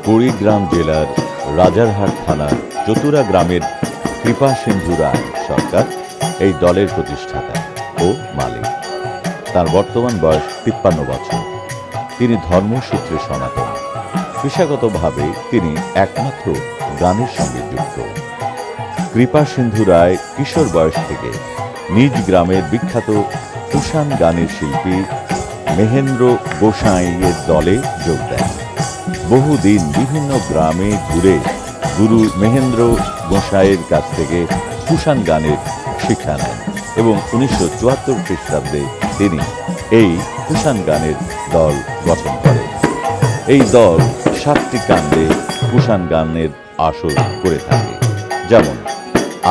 কুড়িগ্রাম জেলার রাজারহাট থানার চতুরা গ্রামের কৃপা সিন্ধু রায় সরকার এই দলের প্রতিষ্ঠাতা ও মালিক। তার বর্তমান বয়স 53 বছর। তিনি ধর্মসূত্রে সনাতন। পেশাগতভাবে তিনি একমাত্র গানের সঙ্গে যুক্ত। কৃপা সিন্ধু রায় কিশোর বয়স থেকে নিজ গ্রামের বিখ্যাত কুষাণ গানের শিল্পী মহেন্দ্র গোসাইয়ের দলে যোগ দেন। বহুদিন বিভিন্ন গ্রামে ঘুরে গুরু মহেন্দ্র গোসাইয়ের কাছ থেকে কুষাণ গানের শিক্ষা নেন এবং 1974 খ্রিস্টাব্দে তিনি এই কুষাণ গানের দল গঠন করেন। এই দল 7টি কাণ্ডে কুষাণ গানের আসর করে থাকে, যেমন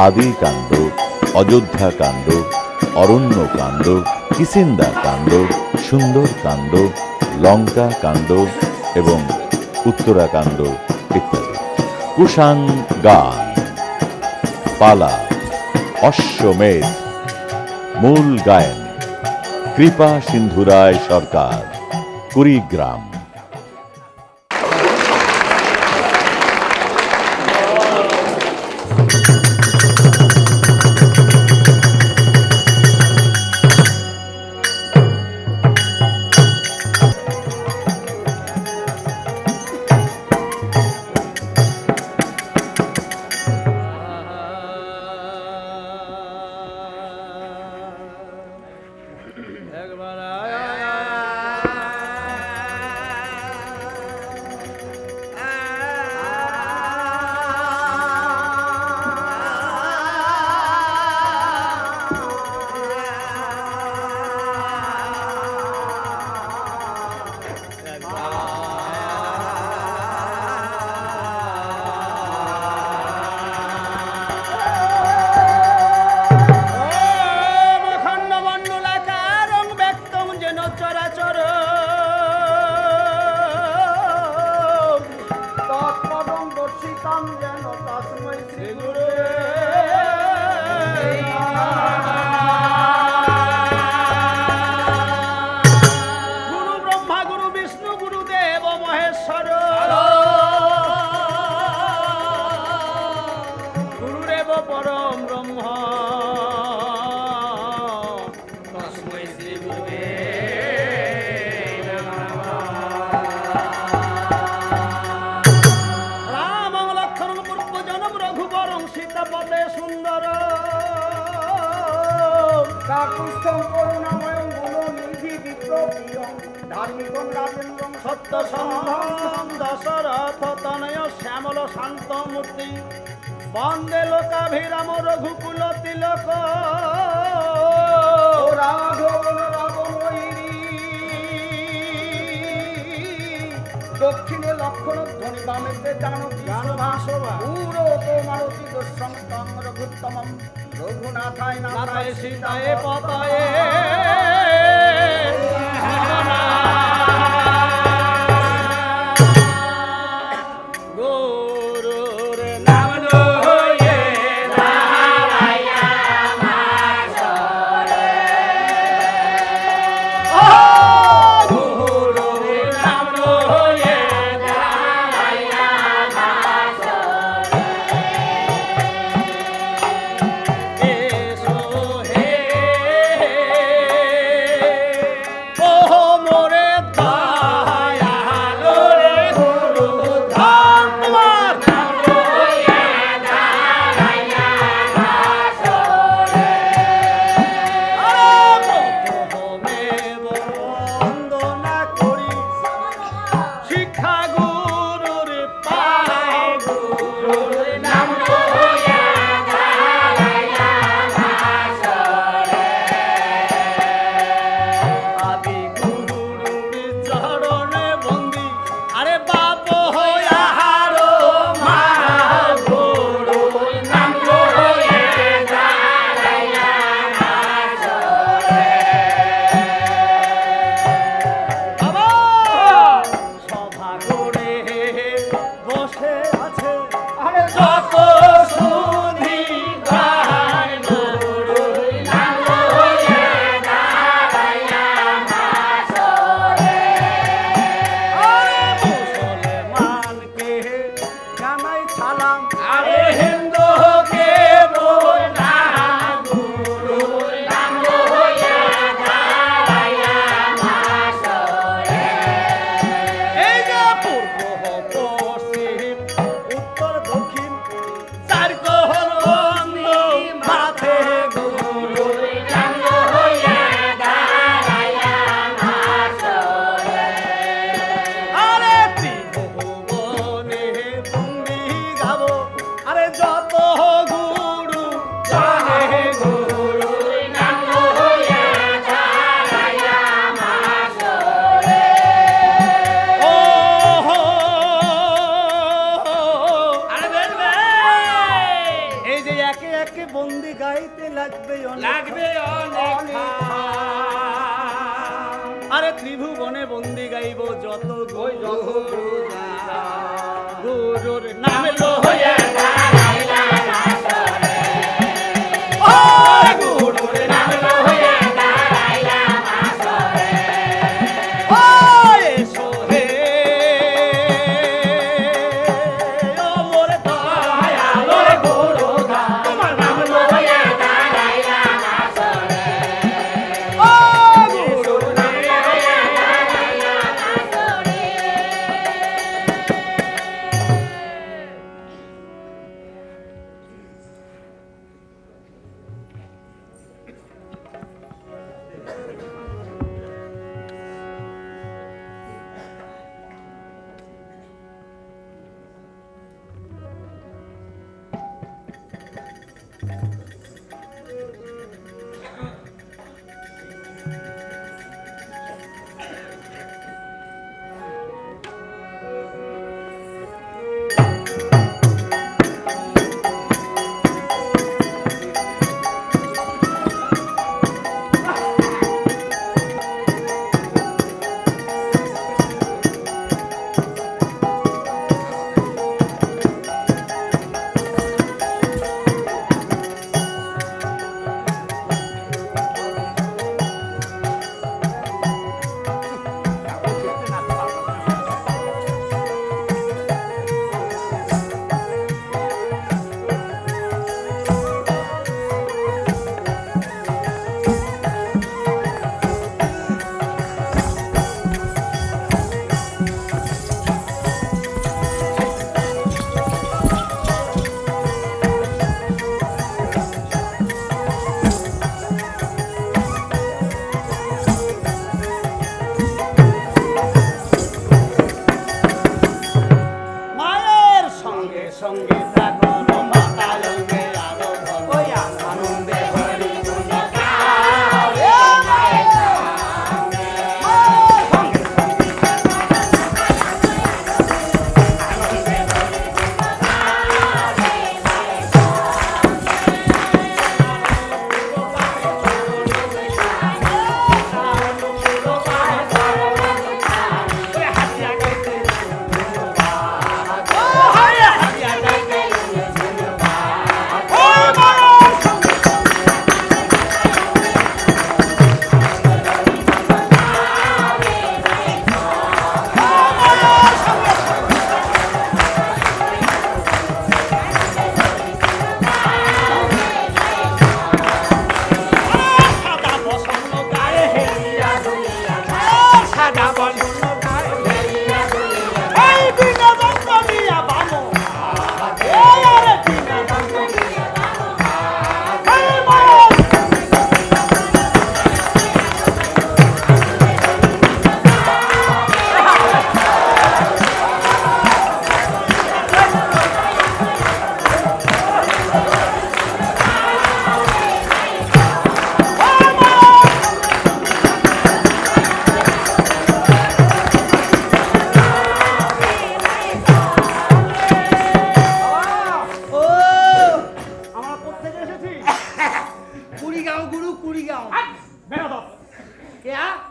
আদি কাণ্ড, অযোধ্যা কাণ্ড, অরণ্য কাণ্ড, কিসিন্দা কাণ্ড, সুন্দর কাণ্ড, লঙ্কা কাণ্ড এবং উত্তরাকাণ্ড ইত্যাদি। কুষাণ গান, পালা, অশ্বমেধ, মূল গায়েন কৃপা সিন্ধু রায় সরকার, কুড়িগ্রাম। দশরথ তনয় শ্যামল শান্ত মূর্তি বন্দে লোকাভিরাম রঘুকুল তিলক রাঘব দক্ষিণে লক্ষণ ধ্বনি বামেতে জানকী পুরোত মারুতি দুঃসন্তম রঘুত্তমম রঘুনাথায় নাথায় সীতায় পতায়ে লাগবে লাগবে অনেক আরে ত্রিভুবনে বন্দি গাইব যত গুরুর নামে লো হয়ে গুরুর নামে লো হয়ে এসো হে ও মোরে দয়াল রে গুরু তোমার নাম লো হয়ে ও গুরু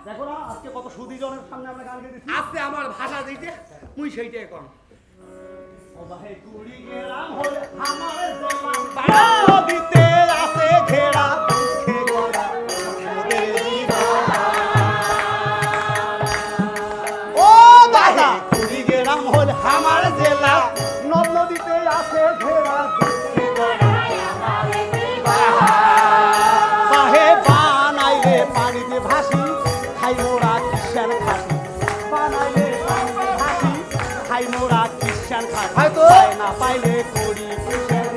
দেখো না আজকে কত সুদীজনের সামনে আমরা গান গেয়েছি। আজকে আমার ভাষা দিতে মুই সেইটাই কর। ও ভাই কুড়ি গেলাম হল আমার জেলা দিতে আছে ঘেরা দুঃখে গড়া ও দাদা কুড়ি গেলাম হল আমার জেলা নদ নদীতে আছে ঘেরা দুঃখে গড়া বাহে বানাইলে পানিতে ভাসি খাই মোরা কিষান খাসি বানাইলে পানিতে ভাসি খাই মোরা কিষান খাসি হয়তো না পাইলে করি কিষান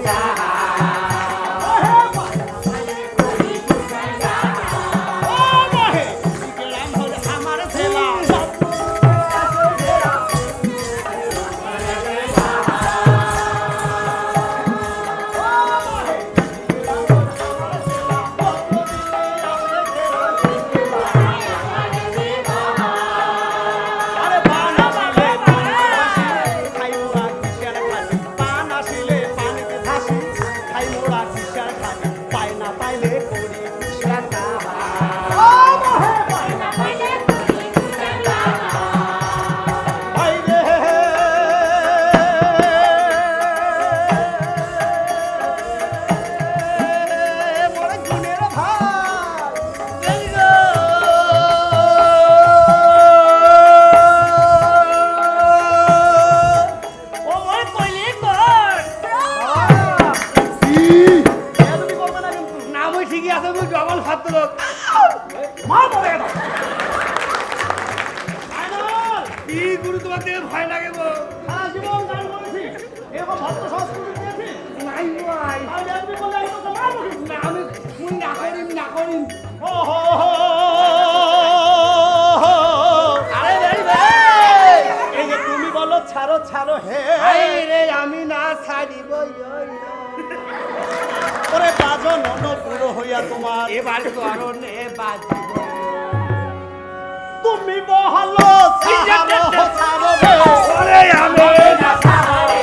আমার জেলা ভয় লাগে গো। সারা জীবন গান করেছি, এরকম ভদ্র সংস্কৃতি দিয়েছি। নাই ভাই। তাহলে আপনি বললে আমি তোকে মারবো কি? না আমি মুই না করিম না করিম। ও হো হো। আরে রে রে। এই যে তুমি বলো ছাড়ো ছাড়ো হে, আরে রে আমি না ছাড়িব ওরে বাজন পুরো হইয়া তোমার এবার করনে বাজিব। তুমি বহলো ছাড়ো ছাড়ো রে, ওরে আমি না ছাড়ে।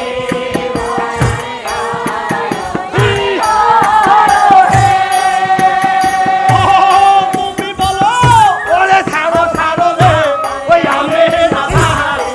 তুমি বলো ওরে ছাড়ো ছাড়ো রে, ওই আমি না ছাড়ে।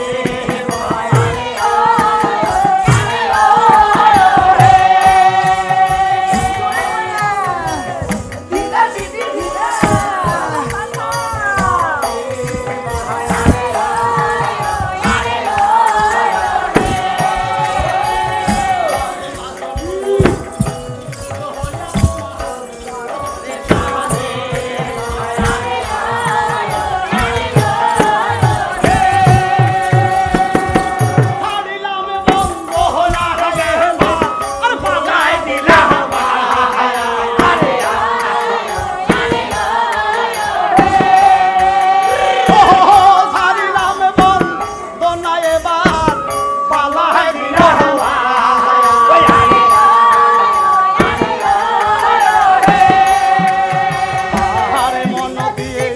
ছাড়িলাম বন্ধ না রে মা, আর বাজায় দিলাম ছাড়িলাম বন্ধ না এবার পালায় দিলাম। আরে মন দিয়ে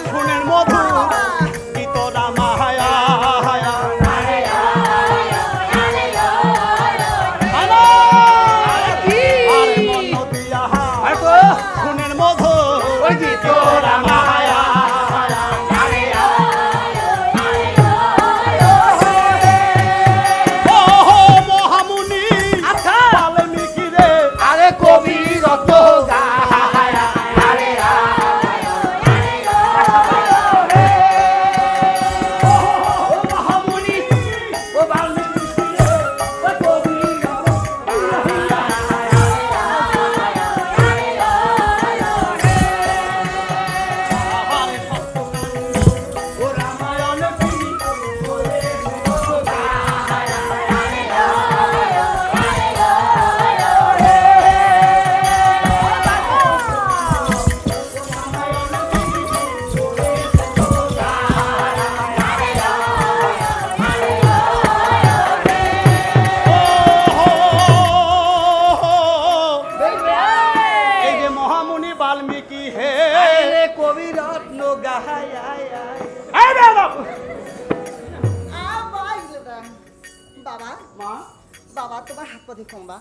শুনেন মধু গীতরা মায়া আরে মন দিয়া শুনেন মধু ওই যে তোরা মায়া। ও মহামুনি আচ্ছা। বাল্মীকি রে, আরে কবি রত গায়া। আরে ও মহামুনি ও বাল্মীকি রে, ও কবি রত আরে ও রামায়ণ কি বলে এই যে মহামুনি বাল্মীকি হে, আরে কবি রত্ন গাহায়। এই বেয়াদব! বাবা মা বাবা তোমার হাত পা দেখো বা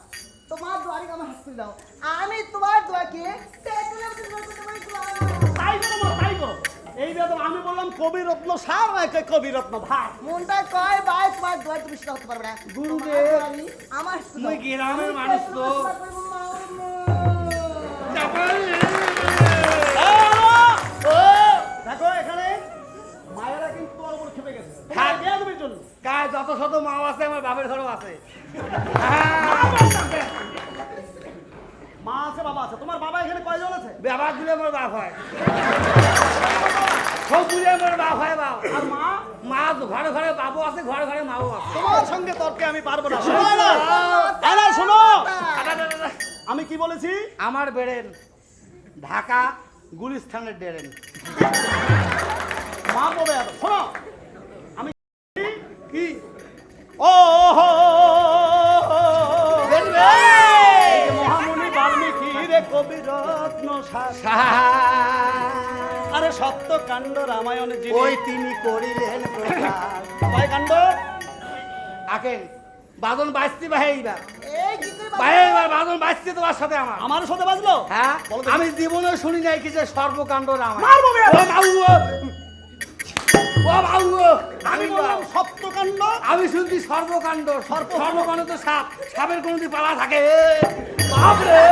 তোমার দোয়ারে আমার হাত তুলে দাও আমি তোমার দোয়াকে তাই করো মা, তাই করো। এই বেয়াদব, আমি বললাম কবি রত্ন সার নাকি কবি রত্ন ভাই? মনটা কয় ভাই তোমার দোয়ার তুমি সেটা হতে পারবে না গুরুদেব, তোমার দোয়ারি আমার হাত তুলে মুই দাও। গ্রামের মানুষ তো। দেখো এখানে মায়েরা কিন্তু তোমার উপর খেপে গেছে হ্যাঁ। বেয়াদবির জন্য। গায়ে যত শত মাও আছে আমার বাপের ঘরও আছে। মা আছে বাবা আছে, তোমার বাবা এখানে কয়জন আছে? ব্যবহার দিলে আমার বাপ হয়, সব দিলে আমার বাপ হয়। বাপ আর মা? মা তো ঘরে ঘরে বাবু আছে, ঘরে ঘরে মাও আছে। তোমার সঙ্গে তর্কে আমি পারবো না। শোনো না, এই না, শোনো, আমি কি বলেছি? আমার বেড়েন ঢাকা গুলিস্তানের ডেরেন। মা বলে এত শোনো, আমি কি ও হো মহামুনি বাল্মীকি রে কবি রত্ন সার, আরে সত্য কাণ্ড রামায়ণ যিনি, ওই তিনি করিলেন প্রকাশ। কয় কাণ্ড? আকেন বাদন বাঁচতে বাহেইবার এই গীতের বাহেইবার বাদন বাঁচতে তোমার সাথে আমার। আমার সাথে বাজলো? হ্যাঁ, বলো দেখি। আমি জীবনে শুনি নাই কিছু সর্বকাণ্ড রামায়ণ। মারবো বে। ও বাবু ও বাবু আমি বললাম সত্য কাণ্ড। আমি শুনছি সর্বকাণ্ড। সর্বকাণ্ড তো সাপ, সাপের কোনো দিন পালা থাকে। বাপরে,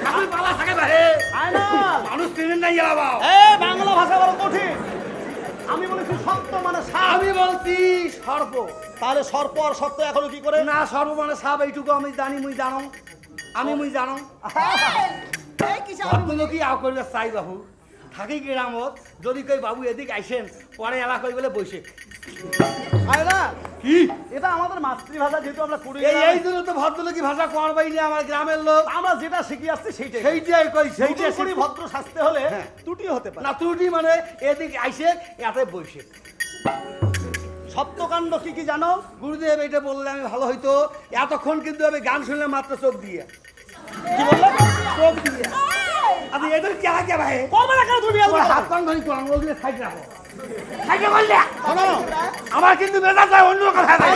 সাপের পালা থাকে বাহে। আয় না, মানুষ চিনেন নাই গেলা বাবা। বাংলা ভাষা বড় কঠিন। আমি বলেছি সত্য মানে সাপ। আমি বলছি সর্প। তাহলে সর্প আর সত্য এখনো কি করে? না, সর্প মানে সাপ, এইটুকু আমি জানি, মুই জানো। আমি মুই জানো। এই কিসব আপনাকে কি আও করবে চাই বাবু? থাকি গ্রামত যদি কই বাবু এদিক আইসেন পরে এলাকায় বলে বসে আরে না কি এটা আমাদের মাতৃভাষা, যেহেতু আমরা কুড়ি এই জন্য তো ভদ্রলোকী ভাষা করবাই না আমার গ্রামের লোক। আমরা যেটা শিখে আসছি সেইটাই সেইটাই কই সেইটাই নতুন করে ভদ্র শাস্তে হলে হ্যাঁ। ত্রুটি হতে পারে। না ত্রুটি মানে এদিক আইসে এতে বসে। সপ্তকাণ্ড কি কি জানো? গুরুদেব এটা বললে আমি ভালো হইতো। এতক্ষণ কিন্তু আমি গান শুনলে মাত্র চোখ দিয়ে। কি বললে? চোখ দিয়ে আরে এদের কে কে ভাই করবে না কেন তুমি? তোমার হাত কান ধরি তো আঙুল দিয়ে সাইড রাখো। সাইডে বললে শোনো, আমার কিন্তু মেজাজ অন্য কথা নাই।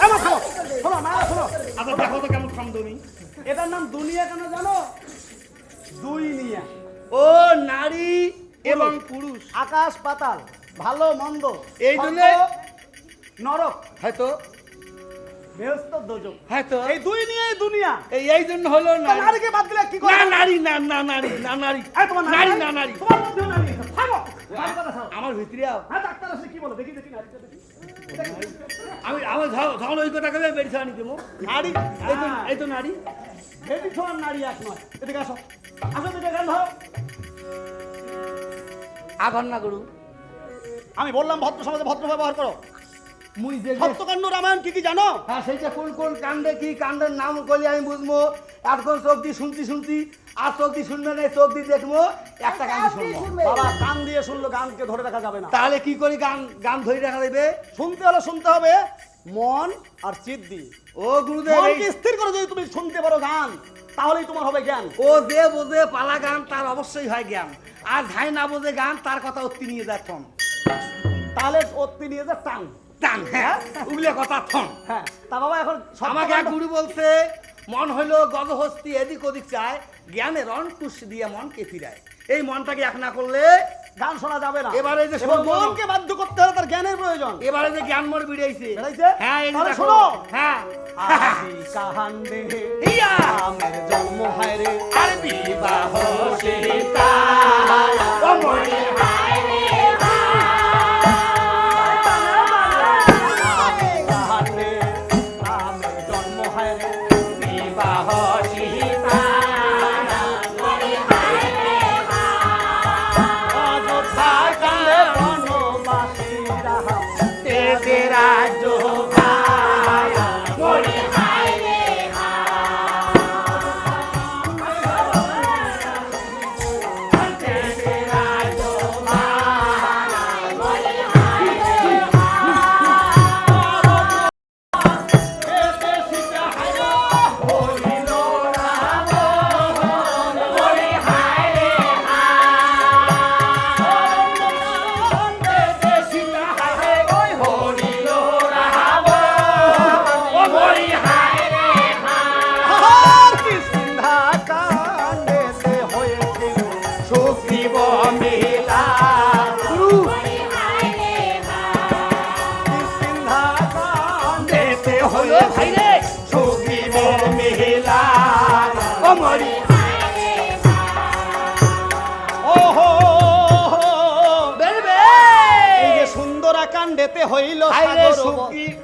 এমন শোনো, শোনো না শোনো, আচ্ছা দেখো তো কেমন খাম তুমি। এটার নাম দুনিয়া কেন জানো? দুই নিয়া, ও নারী এবং পুরুষ আকাশ পাতাল, ভালো মন্দ, এই জন্যে- স্বর্গ, নরক, হয়তো বেহেশত, দোজখ, হয়তো এই দুই নিয়ে দুনিয়া। এই জন্য হলো তা না নারীকে বাদ দিলে কি না করে? নারী না না নারী না নারী এই তোমার নারী না নারী তোমার মধ্যেও নারী আছে। থামো, ভালো কথা শোনো। আমার ভিতরে হ্যাঁ, ডাক্তার আসলে কি বলে? দেখি দেখি নারীটা দেখি। আমি আমার ঝগড়া ওই কথা কবে বেরিয়ে আনি দেবো নারী, এই তো নারী ভেবি ছোঁয়ার নারী এক নয়। এদিকে আসো, আসো দিকে গান ধরো। আঘর না করু আমি বললাম ভদ্র সমাজে ভদ্র ব্যবহার করো। মুই যে সত্যকাণ্ড রামায়ণ কি কি জানো? হ্যাঁ সেইটা কোন কোন কাণ্ডে কি কাণ্ডের নাম করলে আমি বুঝবো। এতক্ষণ চোখ দিয়ে শুনছি আর চোখ দিয়ে শুনবে না, চোখ দিয়ে দেখবো একটা গান শুনবো। বাবা কান দিয়ে শুনলো, গানকে ধরে রাখা যাবে না। তাহলে কি করি গান ধরে রাখা দেবে? শুনতে হলে শুনতে হবে মন আর চিত দিয়ে। ও গুরুদেব মনকে স্থির করে যদি তুমি শুনতে পারো গান, তাহলেই তোমার হবে জ্ঞান। ও যে বোঝে পালা গান তার অবশ্যই হয় জ্ঞান, আর ধাই না বোঝে গান তার কথা অতি নিয়ে যায় থম তাহলে অতি নিয়ে যা টান। টান। হ্যাঁ উগলে কথা থম। হ্যাঁ, তা বাবা এখন আমাকে এক সত্যকাণ্ড- গুরু বলছে মন হইলো গজহস্তি, এদিক ওদিক চায়, জ্ঞানের অঙ্কুশ দিয়ে মনকে ফিরায়। এই মনটাকে এক না করলে গান শোনা যাবে না। এবারে যে এবং শুনবো- মনকে বাধ্য করতে হলে তার জ্ঞানের প্রয়োজন। এবারে যে জ্ঞান মর বিড়াইছে বেড়াইছে? হ্যাঁ এই যে তাহলে দেখো। শোনো। হ্যাঁ আদি কাহান্দে হিয়া আমের জন্ম হয় রে, আর বিবাহ সীতা ও মরি আদি কাহান্দে আমের জন্ম হয় রে, বিবাহ সীতা অযোধ্যা কালে বনবাসীরা তেরে রাজ্য ভায়া মরি আর কিষ্কিন্ধা কাণ্ডেতে হয়েছিল সুগ্রীব মেলা কিষ্কিন্ধা কাণ্ডে দেতে হলো ভাইরে সুগ্রীব মেলা ও মরি ওহো বেরবে এই যে সুন্দরা কাণ্ডেতে হইল ভাইরে সাগর সুগ্রীব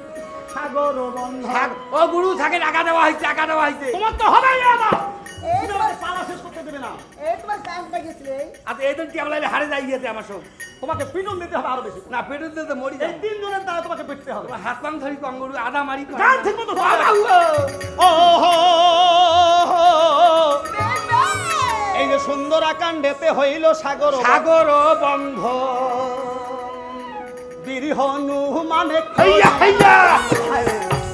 সাগর বন্ধন। ও গুরু থাকে টাকা দেওয়া হয়েছে টাকা দেওয়া হয়েছে তোমার তো হবেই না বাবা। এই তুমি তোমার আমাকে পালা শেষ করতে দেবে না। এই তোমার কাজটা গেছিলে আচ্ছা এই দিন কি আমরা হারে যাই গিয়েছে আমার সব তোমাকে পিটন দিতে হবে আরো বেশি। না পেটে দিতে মরি এই যাই তিনজনের দ্বারা তোমাকে পিটতে হবে। তোমার হাত পাং ধরি কঙ্গরু আদা মারি গান ঠিক মতো ধরো। বাবা, ওহো এই যে সুন্দরা কাণ্ডেতে হইল সাগর সাগর বন্ধ বীর হনুমানে হইয়া হইয়া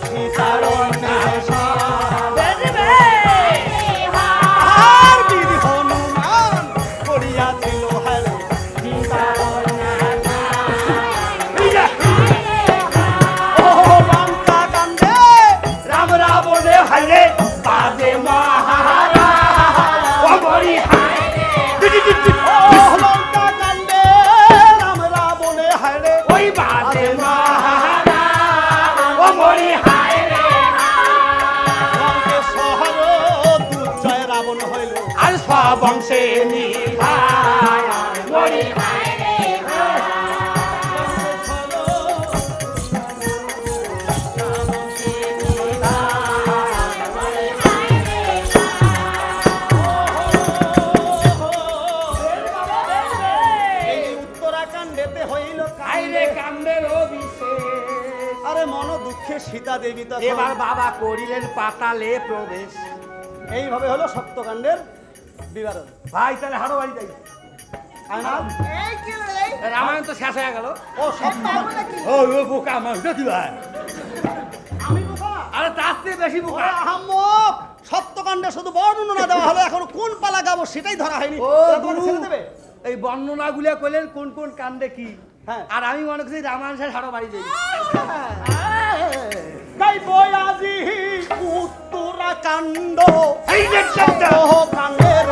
সীতার অন্বেষণ। বেরবে আর বীর হনুমান করিয়াছিল হারে সীতার হইয়া ও লঙ্কা কাণ্ডে রাম রাবণে হাইরে বাজে মহারা ও মরি হাইরে ও লঙ্কা কাণ্ডে রাম রাবণে হারে ওই বাজে মহারা ও মরি হাইরে লঙ্কে শহর দুর্জয় রাবণ হইল আর সব বংশে নিভায় মরি বিশেষ। আরে মন দুঃখে সীতা দেবী তখন এবার বাবা করিলেন পাতালে প্রবেশ। এইভাবে হলো সত্যকাণ্ডের বিবরণ। ভাই তাহলে হারো বাড়ি যাই। তাই না? এই কি রে এই? রামায়ণ তো শেষ হয়ে গেল। ও এই সত্য পাগল নাকি? ও বোকা মানুষ কি ভাই? আমি বোকা? আরে তার চেয়ে বেশি বোকা। ওরে আহাম্মক, সত্যকাণ্ডে শুধু বর্ণনা দেওয়া হলো, এখন কোন পালা গাবো সেটাই ধরা হয়নি। ও তাহলে তোমাকে গুরু, ছেড়ে দেবে? এই বর্ণনা গুলা করলেন কোন কোন কাণ্ডে কি। হ্যাঁ। আর আমি মনে করছি রামায়ণ শেষ হারো বাড়ি যাই। তাই বই আজি উত্তরাকাণ্ড এই যে কাণ্ডটা। কাণ্ডের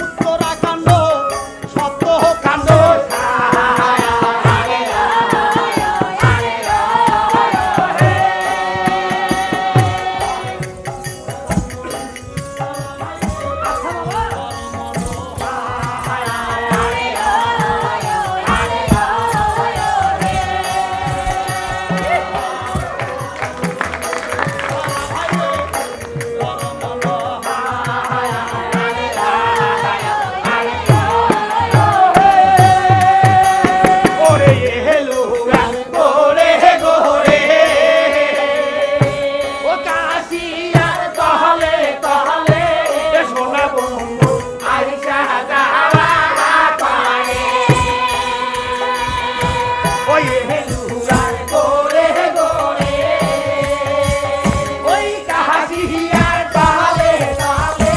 উত্তরাকাণ্ড সত্য কাণ্ড ওরে এলো গোরে গোরে ও কাশিয়ার তহলে তহলে সোনা বন্ধু আইসা যাওয়া করে ওই এলো গোরে গোরে ওই কাশিয়ার তহলে তহলে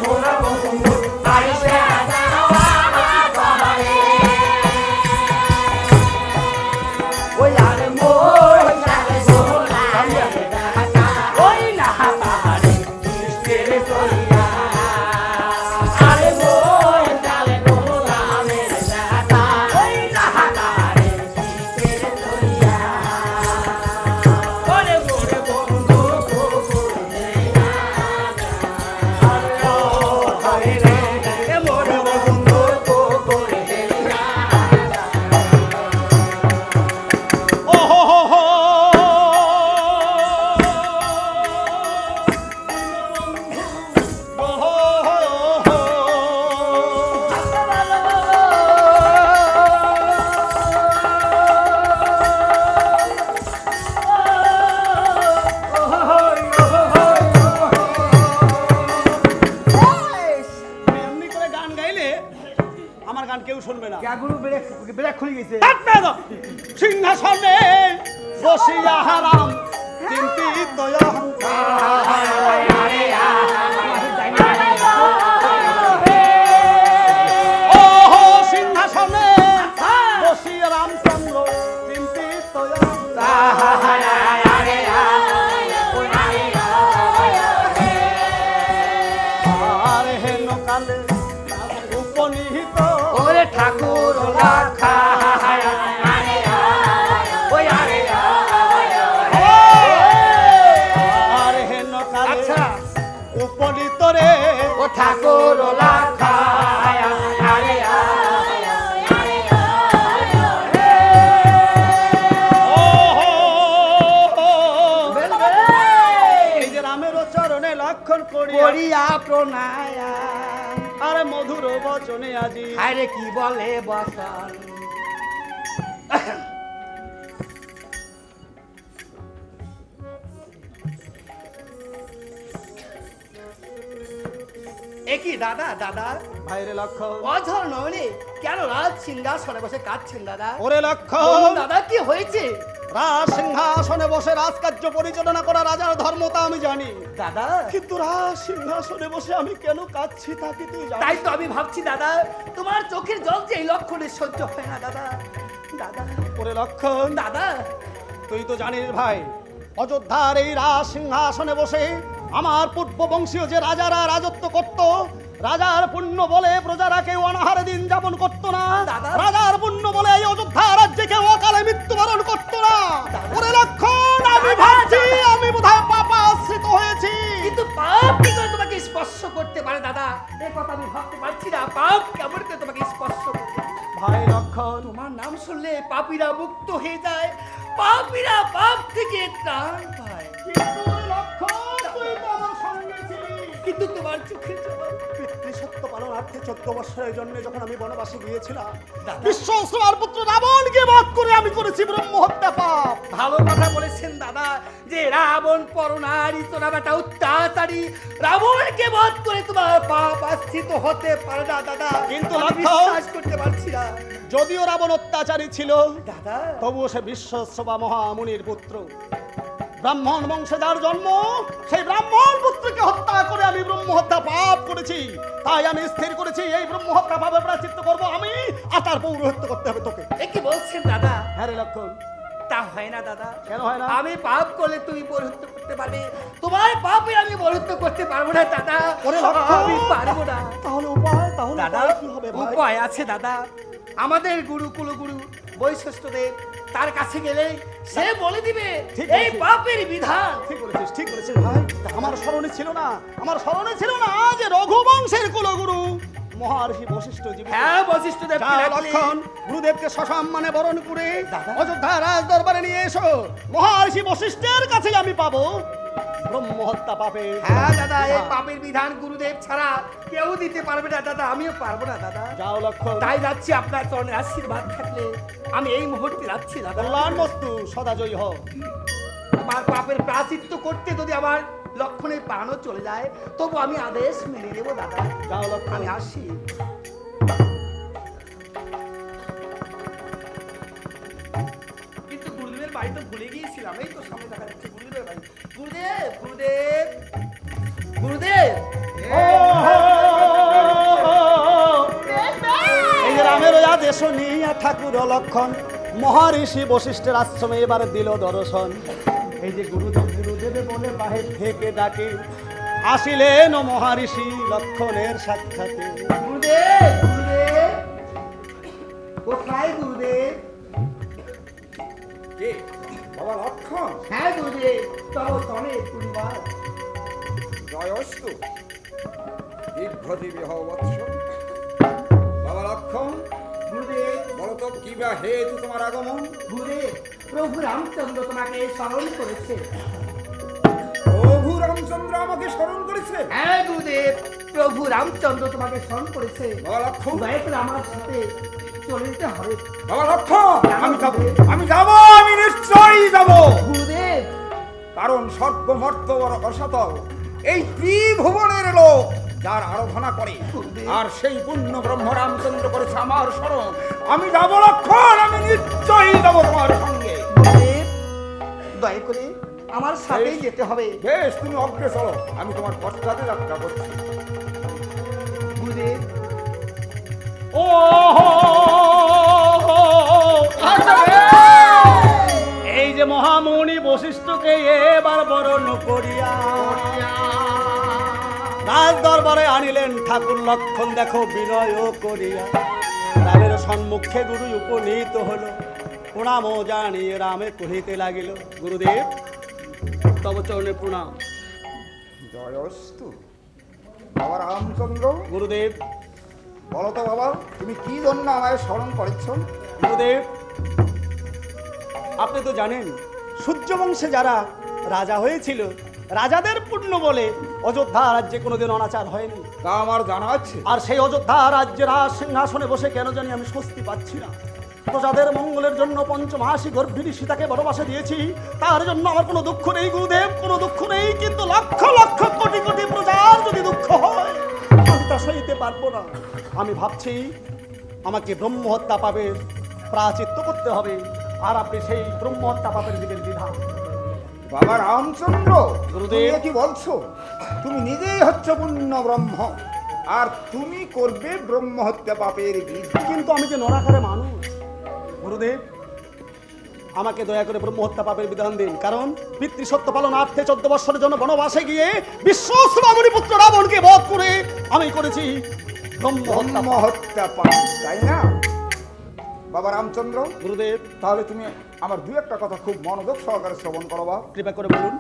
সোনা বন্ধু আইসা যাওয়া করে ওই আর মোর সারে সোনা ওই না পাহাড়ে কিস্তের করিয়া আরে মোর সারে সোনা মেরে দাতা ওই না পাহাড়ে কিস্তের করিয়া ওরে মোরে বন্ধু কোকুরে আরে ও হরে রে এ মোরে বন্ধু কোকুরে ও হো হো হো ও হো হো হো এমনি করে গান গাইলে আমার গান কেউ শুনবে না। গুরু ব্রেক ব্রেক খুলে গেছে। সিংহাসনে বসিয়া হারাম চিন্তিত অহংকার। ওহো সিংহাসনে বসিয়া রামচন্দ্র চিন্তিত অহংকার। আর হেন কালে উপনিহিত ওরে ঠাকুর লাখা ওই আরে আর হেন কালে আচ্ছা উপনীত রে ও ঠাকুর লাখা এই যে রামের চরণে লক্ষণ করিয়া করিয়া প্রণায়াম আর মধুর বচনে আজি আরে কি বলে বসন একই দাদা দাদা ভাইরে লক্ষণ অঝর নইলে কেন রাজ সিংহাসনে বসে কাঁদছেন দাদা? ওরে বলুন লক্ষণ দাদা কি হয়েছে? রাজ সিংহাসনে বসে রাজকার্য পরিচালনা করা রাজার ধর্মতা আমি জানি, দাদা কিন্তু রাজ সিংহাসনে বসে আমি কেন কাঁদছি তা কি তুই জানিস? তাই তো আমি ভাবছি দাদা তোমার চোখের জল যে এই লক্ষণে সহ্য হয় না দাদা। দাদা ওরে লক্ষণ দাদা তুই তো জানিস ভাই, অযোধ্যার এই রাজ সিংহাসনে বসে আমার পূর্ব বংশীয় যে রাজারা রাজত্ব করত, রাজার পুণ্য বলে প্রজারা কেউ অনাহারে দিন যাপন করতো না। দাদা। রাজার পুণ্য বলে এই অযোধ্যা রাজ্যে কেউ অকালে মৃত্যুবরণ করতো না। ওরে লক্ষণ আমি ভাবছি আমি বোধহয় পাপাশ্রিত হয়েছি। কিন্তু পাপ কি করে তোমাকে স্পর্শ করতে পারে দাদা? এই কথা আমি ভাবতে পারছি না, পাপ কেমন করে তোমাকে স্পর্শ করতে পারে? ভাই লক্ষণ তোমার নাম শুনলে পাপীরা মুক্ত হয়ে যায়, পাপীরা পাপ থেকে ত্রাণ পায়। কিন্তু ওরে লক্ষণ তুই তো আমার সঙ্গে ছিলি। কিন্তু তোমার চোখে জল। পিতৃসত্য পালনার্থে 14 বছরের জন্য যখন আমি বনবাসে গিয়েছিলাম, দাদা। বিশ্বস্রবার পুত্র রাবণকে বধ করে আমি করেছি ব্রহ্ম হত্যা পাপ। ভালো কথা বলেছেন দাদা, যে রাবণ পরনারী, তোরা বেটা অত্যাচারী, রাবণকে বধ করে তোমার পাপ আশ্রিত হতে পারে না দাদা। কিন্তু আমি লক্ষ্য- বিশ্বাস করতে পারছি না যদিও রাবণ অত্যাচারী ছিল, দাদা। তবুও সে বিশ্বস্রবা মহামুনির পুত্র। ব্রাহ্মণ বংশে যার জন্ম, সেই ব্রাহ্মণ পুত্রকে হত্যা করে আমি ব্রহ্ম হত্যা পাপ করেছি। তাই আমি স্থির করেছি এই ব্রহ্ম হত্যা পাপের প্রায়শ্চিত্ত করবো আমি, আর তার পৌরোহিত্য করতে হবে তোকে। এ কি বলছেন দাদা? হ্যাঁ রে লক্ষণ, তা হয় না দাদা। কেন হয় না? আমি পাপ করলে তুমি পরিহত্য করতে পারবে, তোমার পাপে আমি পরিহত্য করতে পারবো না দাদা। ওরে লক্ষণ, আমি পারবো না তাহলে উপায়, তাহলে দাদা। উপায় কি হবে ভাই? উপায় আছে দাদা। আমাদের গুরু কুলগুরু বৈশিষ্ট্যদেব, তার কাছে গেলে সে বলে দিবে ঠিক এই আছে। পাপের বিধান। ঠিক করেছিস, ঠিক করেছিস ভাই। আমার স্মরণে ছিল না, আমার স্মরণে ছিল না যে রঘুবংশের কুলগুরু মহর্ষি বশিষ্ঠ জীবিত। হ্যাঁ বৈশিষ্ট্যদেব, যাও লক্ষণ, গুরুদেবকে সসম্মানে বরণ করে অযোধ্যা রাজ দরবারে নিয়ে এসো। মহর্ষি বশিষ্ঠের কাছে আমি পাবো ব্রহ্ম হত্যা পাপে। হ্যাঁ দাদা, এই পাপের বিধান গুরুদেব ছাড়া কেউ দিতে পারবে না দাদা। আমিও পারবো না দাদা। যাও লক্ষণ, তাই যাচ্ছি, আপনার চরণে আশীর্বাদ থাকলে আমি এই মুহূর্তে যাচ্ছি দাদা। কল্যাণ বস্তু সদা জয়ী হোক। আমার পাপের প্রায়শ্চিত্ত করতে যদি আমার লক্ষণের প্রাণও চলে যায়, তবু আমি আদেশ মেনে নেব দাদা। যাও লক্ষণ, আমি আসি। কিন্তু গুরুদেবের বাড়ি তো ভুলে গিয়েছিলাম। এই তো সামনে দেখা যাচ্ছে গুরুদেবের বাড়ি। গুরুদেব, গুরুদেব, গুরুদেব। এই রামের আদেশ নিয়ে ঠাকুর লক্ষণ মহর্ষি বশিষ্ঠের আশ্রমে এবার দিল দর্শন। এই যে গুরুদেব গুরুদেবে বলে বাহির থেকে ডাকে, আসিলেন মহর্ষি লক্ষণের সাক্ষাতে। গুরুদেব, গুরুদেব, কোথায় গুরুদেব? কে বাবা লক্ষণ? হ্যাঁ গুরুদেব, তব তনে পরিবার। জয়স্তু, দীর্ঘজীবী হও বৎস। বাবা লক্ষণ, গুরুদেব, বলো তো কি বা হেতু তোমার আগমন? গুরুদেব, প্রভু রামচন্দ্র তোমাকে স্মরণ করেছে। প্রভু রামচন্দ্র আমাকে স্মরণ করেছে? হ্যাঁ গুরুদেব, প্রভু রামচন্দ্র তোমাকে স্মরণ করেছে। বাবা লক্ষণ, দয়া করে আমার সাথে চলে যেতে হবে। বাবা লক্ষণ, আমি যাব, আমি যাব, আমি নিশ্চয়ই যাব। গুরুদেব, কারণ স্বর্গ মর্ত বড় অসতল, এই ত্রিভুবনের লোক যার আরাধনা করে, আর সেই পুণ্য ব্রহ্ম রামচন্দ্র করেছে আমার স্মরণ। আমি যাব লক্ষণ, আমি নিশ্চয়ই যাব তোমার সঙ্গে। গুরুদেব, দয়া করে আমার সাথেই যেতে হবে। বেশ, তুমি অগ্রে চলো, আমি তোমার পশ্চাতে যাত্রা করছি। গুরুদেব, ও এই যে মহামুনি বশিষ্ঠকে এবার বরণ করিয়া রাজ দরবারে আনিলেন ঠাকুর লক্ষণ, দেখো বিনয় করিয়া। রামের সম্মুখে গুরু উপনীত হলো, প্রণাম জানিয়ে রামে কহিতে লাগিল, গুরুদেব তব চরণে প্রণাম। জয়স্তু। বাবা রামচন্দ্র, গুরুদেব, বলো তো বাবা, তুমি কি জন্য আমায় স্মরণ করেছ? গুরুদেব আপনি তো জানেন সূর্যবংশে যারা রাজা হয়েছিল, রাজাদের পুণ্য বলে অযোধ্যা রাজ্যে কোনোদিন অনাচার হয়নি। তা আমার জানা আছে। আর সেই অযোধ্যা রাজ্যের সিংহাসনে বসে কেন জানি আমি স্বস্তি পাচ্ছি না। প্রজাদের মঙ্গলের জন্য পঞ্চমাসি গর্ভিণী সীতাকে বনবাসে দিয়েছি, তার জন্য আমার কোনো দুঃখ নেই গুরুদেব, কোনো দুঃখ নেই। কিন্তু লক্ষ লক্ষ কোটি কোটি প্রজার যদি দুঃখ হয়, আমি তা সইতে পারবো না। আমি ভাবছি আমাকে ব্রহ্ম হত্যা পাপের প্রায়শ্চিত্ত করতে হবে, আর আপনি সেই ব্রহ্ম হত্যা পাপের দিকের বিধান। বাবা রামচন্দ্র, গুরুদেব। তুমি কি বলছো? তুমি নিজেই হচ্ছ পুণ্য ব্রহ্ম, আর তুমি করবে ব্রহ্ম হত্যা পাপের বিধান। কিন্তু আমি যে নরাকারে মানুষ গুরুদেব, আমাকে দয়া করে ব্রহ্ম হত্যা পাপের বিধান দিন। কারণ পিতৃসত্য পালনার্থে 14 বছরের জন্য বনবাসে গিয়ে বিশ্বস্রবামণি পুত্র রাবণকে বধ করে আমি করেছি ব্রহ্ম হত্যা ব্রহ্ম পাপ। হত্যা পাপ, তাই না বাবা রামচন্দ্র? গুরুদেব তাহলে তুমি আমার দু একটা কথা খুব মনোযোগ সহকারে শ্রবণ করো বাবা। কৃপা করে বলুন।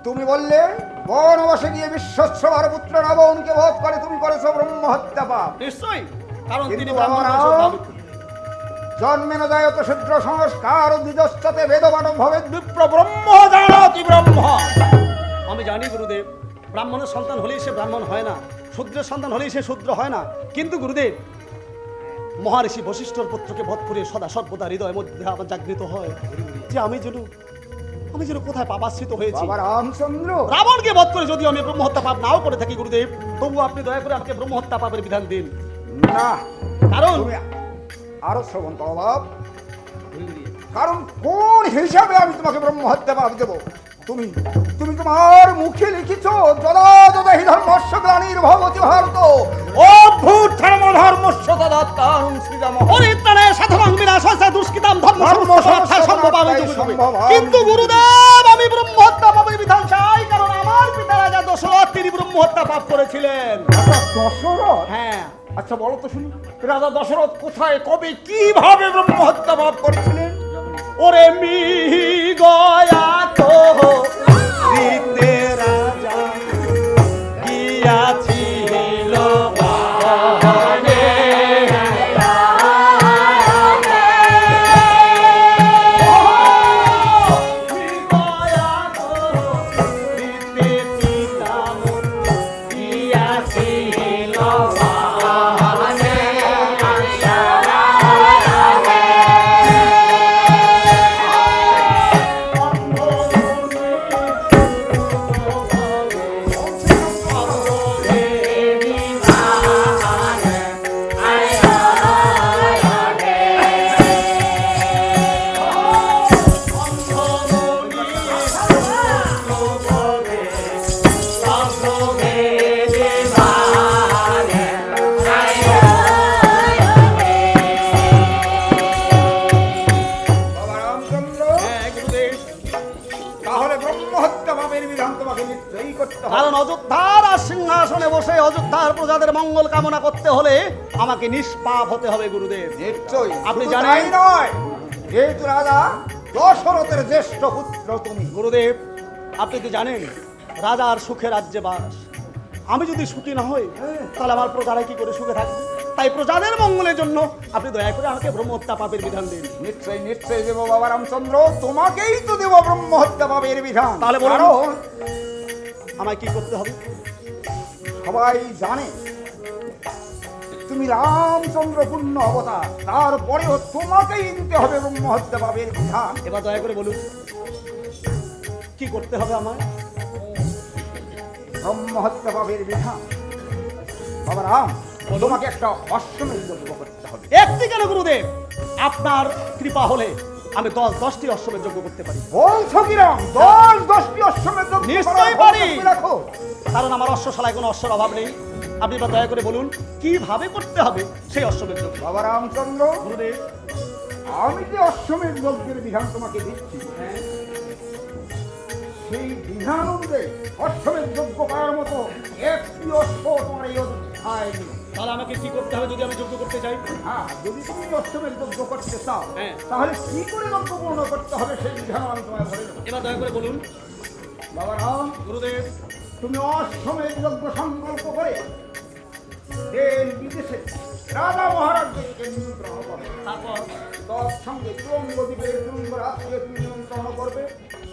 তুমি বললে বনবাসে গিয়ে বিশ্বস্রবার পুত্র রাবণকে বধ করে তুমি করেছো ব্রহ্ম হত্যা পাপ। নিশ্চয়ই, কারণ কিন্তু তিনি ব্রাহ্মণ বাবা বংশের রাম, ভাবিত। জন্মেন যায়ত শূদ্র সংস্কার উদ্ভিদশ্চতে বেদবাটম ভবে বিপ্র ব্রহ্ম জানাতি ব্রহ্ম। আমি জানি গুরুদেব, ব্রাহ্মণের সন্তান হলেই সে ব্রাহ্মণ হয় না, শূদ্রের সন্তান হলেই সে শূদ্র হয় না। কিন্তু গুরুদেব, মহারিষি বশিষ্ঠর পুত্রকে বধ করে সদা সর্বদা হৃদয়ের মধ্যে আমার জাগৃত হয় যে আমি যেন কোথায় পাপাশ্রিত হয়েছি। বাবা রামচন্দ্র, রাবণকে বধ করে যদি আমি ব্রহ্মহত্যা পাপ নাও করে থাকি গুরুদেব, তবু আপনি দয়া করে আমাকে ব্রহ্মহত্যা পাপের বিধান দিন। না, কারণ তুমি আরো শ্রবণ করো বাপ। কারণ কোন হিসাবে আমি তোমাকে ব্রহ্মহত্যা পাপ দেবো? তুমি তোমার মুখে লিখিছো যদা যদা হি ধর্মস্য গ্লানির ভবতি ভারত অভ্যুত্থানম ধর্মস্য তদাত্মানং সৃজামহ। পরিত্রাণে সাধনাং বিনাশায় দুষ্কৃতাম ধর্ম ধর্ম সংস্থায় সম্ভবামি যুগে যুগে। সম্ভবামি। কিন্তু গুরুদেব, আমি ব্রহ্মহত্যা পাপের বিধান চাই, কারণ আমার পিতা রাজা দশরথ তিনি ব্রহ্মহত্যা পাপ করেছিলেন। দশরথ? হ্যাঁ, আচ্ছা বলো তো শুনি, রাজা দশরথ কোথায়, কবে, কিভাবে ব্রহ্মহত্যা পাপ করেছিলেন? ওরে মি গয়া তো রীতে রাজা গিয়াছিল বনে। মি গয়া তো রীতে পিতামহ গিয়াছিল বনে। বাবা রামচন্দ্র, তাহলে ব্রহ্মহত্যা পাপের বিধান তোমাকে নিশ্চয়ই করতে হবে। কারণ অযোধ্যার আর সিংহাসনে বসে অযোধ্যার প্রজাদের মঙ্গল কামনা করতে হলে আমাকে নিষ্পাপ হতে হবে গুরুদেব। নিশ্চয়ই। আপনি শুধু জানেন? তাই নয়, যেহেতু রাজা দশরথের জ্যেষ্ঠ পুত্র তুমি। গুরুদেব, আপনি কি জানেন রাজার সুখে রাজ্যে বাস? আমি যদি সুখী না হই তাহলে আমার প্রজারা কি করে সুখে থাকবে? তাই প্রজাদের মঙ্গলের জন্য আপনি দয়া করে আমাকে ব্রহ্মহত্যা পাপের বিধান দিন। নিশ্চয়ই নিশ্চয়ই দেব বাবা রামচন্দ্র, তোমাকেই তো দেব ব্রহ্মহত্যা পাপের বিধান। তাহলে বলুন। কারণ আমায় কি করতে হবে? সবাই জানে তুমি রামচন্দ্র পূর্ণ অবতার, তারপরেও তোমাকেই দিতে হবে ব্রহ্মহত্যা পাপের বিধান। এবার দয়া করে বলুন কি করতে হবে আমায়? ব্রহ্মহত্যা পাপের বিধান বাবা রাম, তোমাকে একটা অশ্বমেধ যজ্ঞ করতে হবে। একটি কেন গুরুদেব, আপনার কৃপা হলে আমি 10-10টি অশ্বমেধ যজ্ঞ করতে পারি। বলছো কিরম? 10টি অশ্বমেধ যজ্ঞ নিশ্চয়ই করার পারি। প্রস্তুতি রাখো। কারণ আমার অশ্বশালায় কোনো অশ্বর অভাব নেই। আপনি এবার দয়া করে বলুন কিভাবে করতে হবে সেই অশ্বমেধ যজ্ঞ। বাবা রামচন্দ্র, গুরুদেব, আমি যে অশ্বমেধ যজ্ঞের বিধান তোমাকে দিচ্ছি, সেই বিধান অনুযায়ী অশ্বমেধ যজ্ঞ করার মতো একটি অশ্ব তোমার এই অযোধ্যায় নেই। তাহলে আমাকে কি করতে হবে যদি আমি যজ্ঞ করতে চাই? হ্যাঁ, যদি তুমি অশ্বমেধ যজ্ঞ করতে চাও, হ্যাঁ। তাহলে কি করে যজ্ঞ পূর্ণ করতে হবে সেই বিধান আমি তোমায় বলে দেবো। এবার দয়া করে বলুন। বাবা রাম, গুরুদেব, তুমি অশ্বমেধ যজ্ঞ সংকল্প করে দেশ বিদেশে রাজা মহারাজদেরকে নিমন্ত্রণ করবে। তারপর তৎসঙ্গে তুরঙ্গদ্বীপের তুরঙ্গরাজকে তুমি নিমন্ত্রণ করবে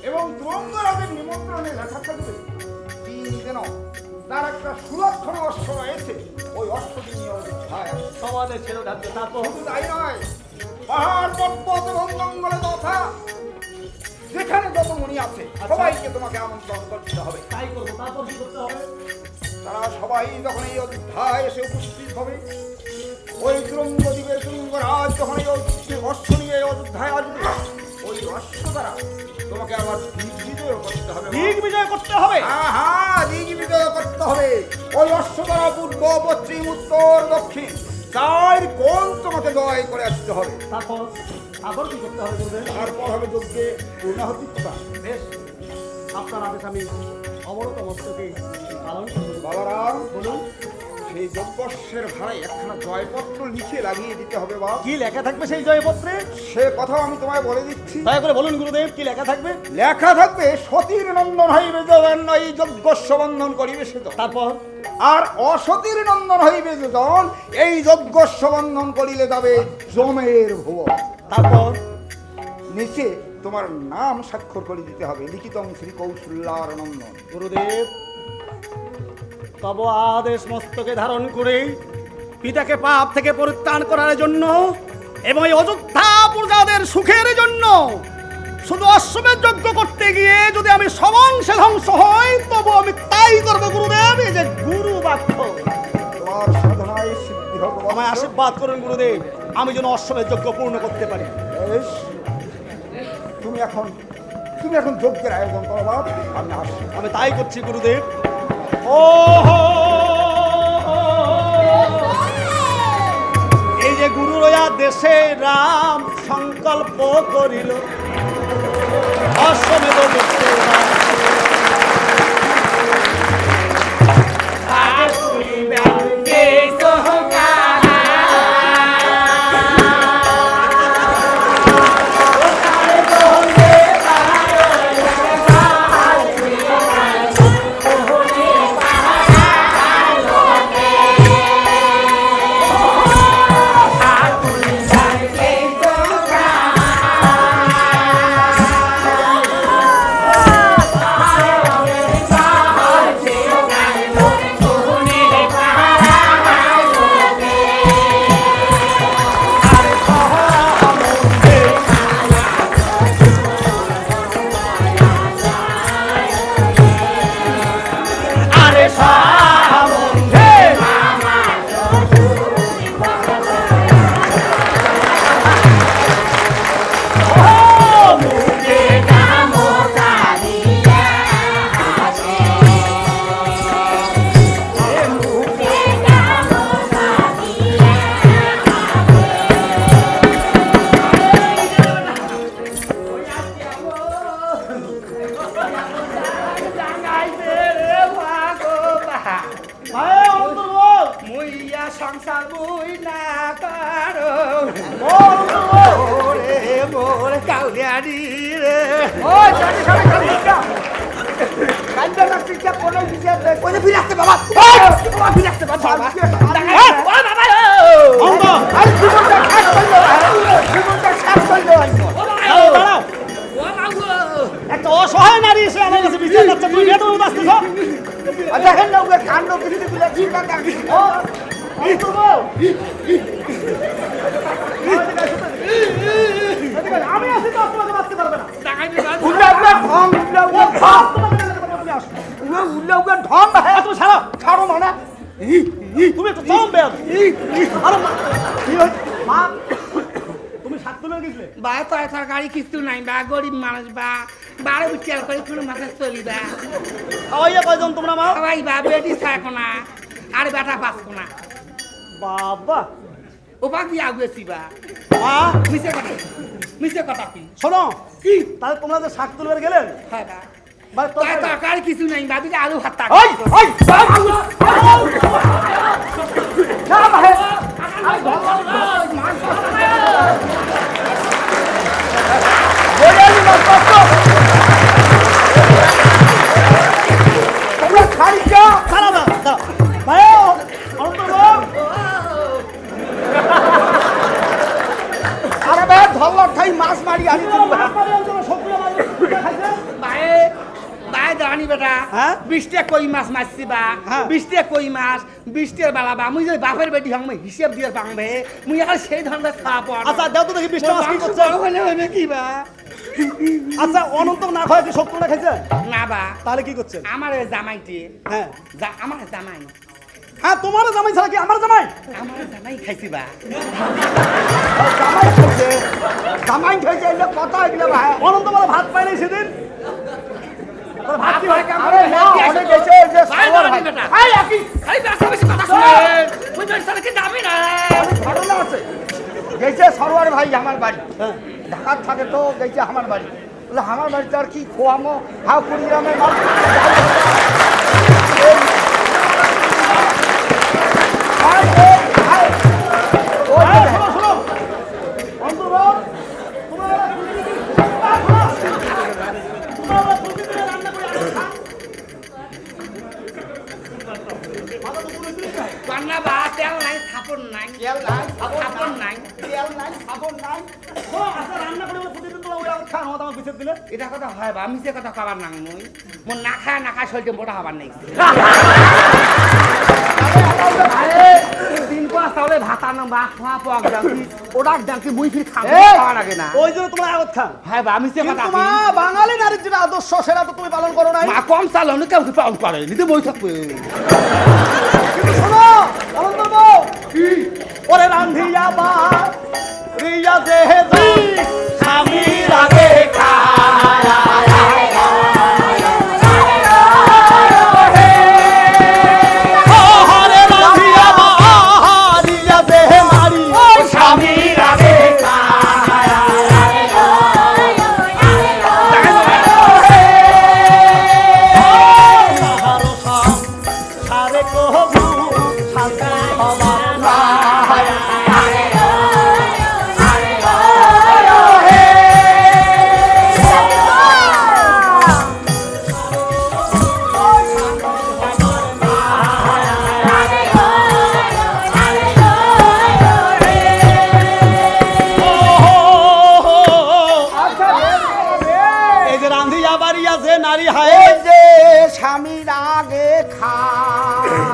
এবং তুরঙ্গরাজের নিমন্ত্রণে লেখা থাকবে তিনি যেন তার একটা সুলক্ষণ অশ্ব রয়েছে, ওই অশ্বটি নিয়ে অযোধ্যায় আসবে। সমাজের ছেড়ে ধার্য। তারপর শুধু তাই নয়, পাহাড় পর্বত এবং জঙ্গলে তথা যেখানে যত মুনি আছে সবাইকে তোমাকে আমন্ত্রণ করতে হবে। তাই করবো। তারপর কি করতে হবে? তারা সবাই যখন এই অযোধ্যায় এসে উপস্থিত হবে, ওই তুরঙ্গদ্বীপের তুরঙ্গরাজ যখন এই অশ্ব নিয়ে অযোধ্যায় আসবে, ওই অশ্ব দ্বারা তোমাকে আবার দিগ্বিজয় করতে হবে। দিক বিজয় করতে হবে। হ্যাঁ, দিগ্বিজয় করতে হবে। ওই অশ্ব দ্বারা পূর্ব, পশ্চিম, উত্তর, দক্ষিণ 4 কোণ তোমাকে জয় করে আসতে হবে। তারপর কি করতে হবে গুরুদেব? তারপর হবে যজ্ঞে পূর্ণাহুতি প্রদান। বেশ, আপনার আদেশ আমি অবরত মস্তকে পালন করব। বাবারাম, বলুন সেই যজ্ঞস্যের ভাড়ায় একখানা জয়পত্র লিখে লাগিয়ে দিতে হবে বাবা। কি লেখা থাকবে সেই জয়পত্রে? সে কথাও আমি তোমায় বলে দিচ্ছি। দয়া করে বলুন গুরুদেব কি লেখা থাকবে? লেখা থাকবে সতীর নন্দন হইবে যজন এই যজ্ঞস্য বন্ধন করিবে সে। তারপর আর অসতীর নন্দন হইবে যজন এই যজ্ঞস্য বন্ধন করিলে যাবে জমের ভুবন। তারপর নিচে তোমার নাম স্বাক্ষর করে দিতে হবে, লিখিতং শ্রী কৌশল্যার নন্দন। গুরুদেব তব আদেশ মস্তকে ধারণ করে পিতাকে পাপ থেকে পরিত্রাণ করার জন্য এবং এই অযোধ্যা প্রজাদের সুখের জন্য শুধু অশ্বমেধ যজ্ঞ করতে গিয়ে যদি আমি সমংশে ধ্বংস হই তবু আমি তাই করবো গুরুদেব। এই যে গুরু বাক্য, তোমার সাধনায় সিদ্ধি হোক বাবা। আমায় আশীর্বাদ করুন গুরুদেব, আমি যেন অশ্বমেধ যজ্ঞ পূর্ণ করতে পারি। বেশ, তুমি এখন যজ্ঞের আয়োজন করো বাবা, আমি আসছি। আমি তাই করছি গুরুদেব। ও এই যে গুরু রয়া দেশে রাম সংকল্প করিল অশ্বমেধ যজ্ঞে সংসার বই না কারো মোর কাউরিয়ারি রে। ও জানি জানি কান্দা না পিছা কোন বিচার দে কোন ফিরাতে বাবা। বাবা ফিরাতে বাবা। ও বাবা অঙ্গ আর জীবনটা শেষ করলো, জীবনটা শেষ করলো। ও দাঁড়াও, একটা অসহায় নারী এসে আমার কাছে বিচার যাচ্ছে, তুমি ভেতরে উদাসতেছ। দেখেন না ওকে কাণ্ড কিছু দিলে ঠিক না। ও আমি আছি তো, আপনাকে বাঁচতে পারবে না। তুমি ছাড়ো, ছাড়ো মানে তুমি একটু চরম বেয়াদ। আরে মা, তুমি শাক তুলে গেছিলে? বা তো এত গাড়ি কিছু নাই বা গরিব মানুষ বা বারো বিচার করে কোনো মাথায় চলিবা খাওয়াইয়া কয়জন তোমরা মা? সবাই বা বেটি থাকো না আর বেটা পাচ্ছ না বাবা ও বাকি আগুয়েছি বা মা, মিশে কথা কি শোনো কি, তাহলে তোমরা যে শাক তুলবার গেলেন, হ্যাঁ বা বা তরকারি কিছু নাই বাবি আলু ভাত থাকে ওই ওই না ভাই খারাপ না ভাই অন্তর্গত। আরে ভাই ধল্লা খাই মাছ মারি আনি বাই দানি বেটা হ্যাঁ? 20টা কই মাছ মারছি বা হ্যাঁ। 20টা কই মাছ 20টার বেলা বা মুই যদি বাপের বেটি হং মুই হিসাব দিয়ে পাংবে মুই আর সেই ধরনের খাওয়া আচ্ছা দাও তো দেখি 20টা মাছ কি করছে। হলে কি বা আচ্ছা অনন্ত না খায় কি শত্রুটা খাইছে? না বা তাহলে কি করছে? আমার ওই জামাইটি হ্যাঁ আমার জামাই হ্যাঁ, তোমার জামাই ছাড়া কি আমার জামাই? আমার জামাই খাইছি বা জামাই খাইছে, জামাই খাইছে এটা কথা এগুলো ভাই অনন্ত বলে ভাত পাই নাই সেদিন। তোর ভাত কি হয়? আরে না অনেক গেছে যে সবার ভাই আই আপনি আই বেশি বেশি কথা শুনে মুই বেশি কি যাবি না ঘটনা আছে গেছে সরওয়ার ভাই আমার বাড়ি হ্যাঁ। ঢাকার থাকে তো গেছে আমার বাড়ি বলে আমার বাড়িতে আর কি খোয়ামো হাও কুড়িগ্রামের মাল শোনো শোনো অন্তর্গত, তোমরা প্রতিদিন রান্না করে রান্না বা তেল নাই সাপন নাই তেল নাই সাপন নাই তেল নাই সাপন নাই আচ্ছা রান্না করে প্রতিদিন তোমরা ওই আমার খাওয়া আমার বিচার দিলে এটা কথা হয় বা আমি যে কথা কবার নাং মুই মোর না খায় শরীরে মোটা হবার নেই খানা মাছ খাওয়া পাক জানতি ওটার জানতি মুই ফির খাবো এই! খাওয়া লাগে না ওই জন্য তোমার আগত খান হ্যাঁ বা আমি সে কথা কিন্তু মা বাঙালি নারীর যেটা আদর্শ সেটা তো তুমি পালন করো নাই মা কম চালানো কেউ পালন করে নিতে বই থাকবে কিন্তু শোনো অনন্ত বউ ওরে রান্ধিয়া বা রিয়া দেহে যাই স্বামীর আগে খায়া ও হরে রান্ধিয়া বা রিয়া দেহে নারী স্বামীর আগে খায়া সারে কহবু শান্তি হবার না এই যে রান্ধিয়া বাড়িয়া যে নারী হায় ওই যে স্বামীর আগে খা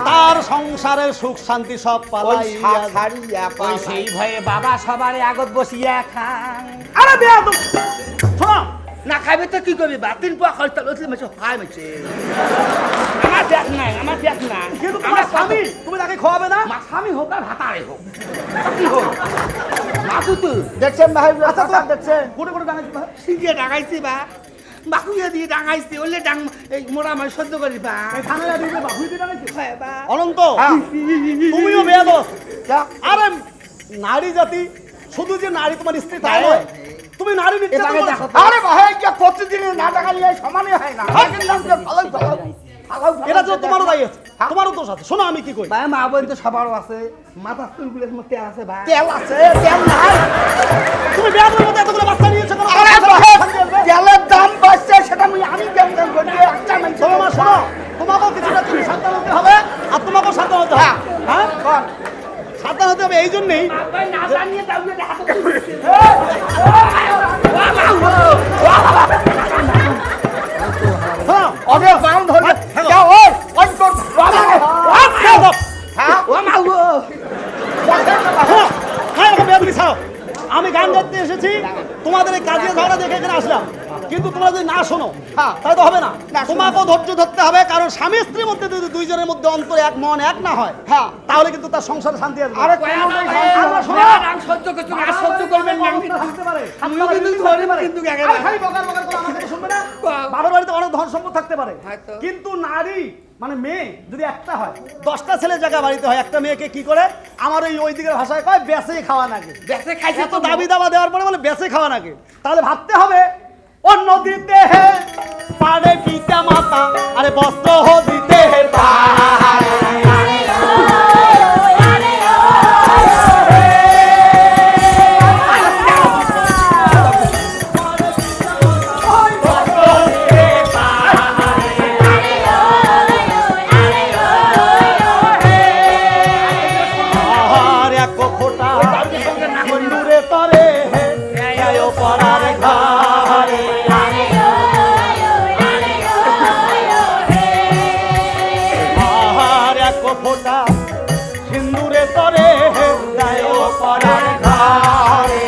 তার সংসারের সুখ শান্তি সব ওই পালাইয়া ছাড়িয়া ওই সেই ভয়ে বাবা সবারে আগত বসিয়া খান আরে বেয়াদব শোনো না খাইবে তো কি করবি বা তিন পোয়া খরচ তাহলে মেছে খাই মেছে আমার দেখ নাই আমার দেখ নাই কিন্তু তোমার স্বামী তুমি তাকে খাওয়াবে না মা স্বামী হোক আর ভাতারে হোক কি হোক মাকু তো দেখছেন ভাই আচ্ছা তো দেখছেন কোটে কোটে ডাঙাইছি বা সিঙ্গে ডাঙাইছি বা বাকুয়া দিয়ে ডাঙাইছি ওলে ডাং এই মোরা মাই সহ্য করি বা এই থানায় দিবে বাহুই দিয়ে ডাঙাইছি হয় বা অনন্ত তুমিও বেয়াদব আরে নারী জাতি শুধু যে নারী তোমার স্ত্রী তাই নয় তুমি নারী নির্যাতন করেছো। আরে ভাই কি প্রতিদিন না ডাঙালি সমানই হয় না এটা তো তোমারও দায়ী আছে তোমারও দোষ আছে শোনো আমি কি কই ভাই মা বোন তো সবারও আছে মাথা চুলগুলোর মধ্যে আছে ভাই তেল আছে তেল নাই তুমি বেয়াদবের মধ্যে এতগুলো বাচ্চা নিয়েছো কেন আরে ভাই তেলের দাম বাড়ছে সেটা আমি কেন করি একটা মানুষ শোনো মা শোনো তোমাকেও কিছুটা তুমি সাবধান হতে হবে আর তোমাকেও সাবধান হতে হবে হ্যাঁ সাবধান হতে হবে এই জন্যই ভাই না জানিয়ে দাও না হাতে শোনো অগে বাম ধরে হ্যাঁ, যা ওই ওই তোর বেয়াদব হ্যাঁ ও মাগো শোনো, হ্যাঁ ওকে বেয়াদবি ছাড়ো আমি গান গাইতে এসেছি তোমাদের এই কাজে ঝগড়া দেখে এখানে আসলাম কিন্তু তোমরা যদি না শোনো তাহলে তো হবে না তোমাকেও ধৈর্য ধরতে হবে কারণ স্বামী স্ত্রীর মধ্যে যদি দুইজনের মধ্যে অন্তর এক মন এক না হয় হ্যাঁ তাহলে কিন্তু তার সংসারে শান্তি আসবে আরে আমরা শোনো রাং সহ্য করতে না সহ্য করবেন না অবস্থা থাকতে পারে আমিও কিন্তু ধরে কিন্তু আরে খালি বকার বকার করে আমার কথা শুনবে না বাবার বাড়িতে অনেক ধন সম্পদ থাকতে পারে হয়তো। কিন্তু নারী মানে মেয়ে যদি একটা হয় 10টা ছেলে জায়গা বাড়িতে হয় একটা মেয়েকে কি করে আমার ওই দিকের ভাষায় কয় বেঁচে খাওয়া নাকি বেঁচে খাইছে এত দাবি দাবা দেওয়ার পরে বলে বেঁচে খাওয়া নাকি তাহলে ভাবতে হবে অন্য দিতে হে পারে পিতা মাতা আরে বস্ত্র দিতে হে আর এক ফোঁটা বন্ধুরে তরে হে আয়ো পরার ঘরে আর এক ফোঁটা সিন্দুরে তরে হে আয়ো পরার ঘরে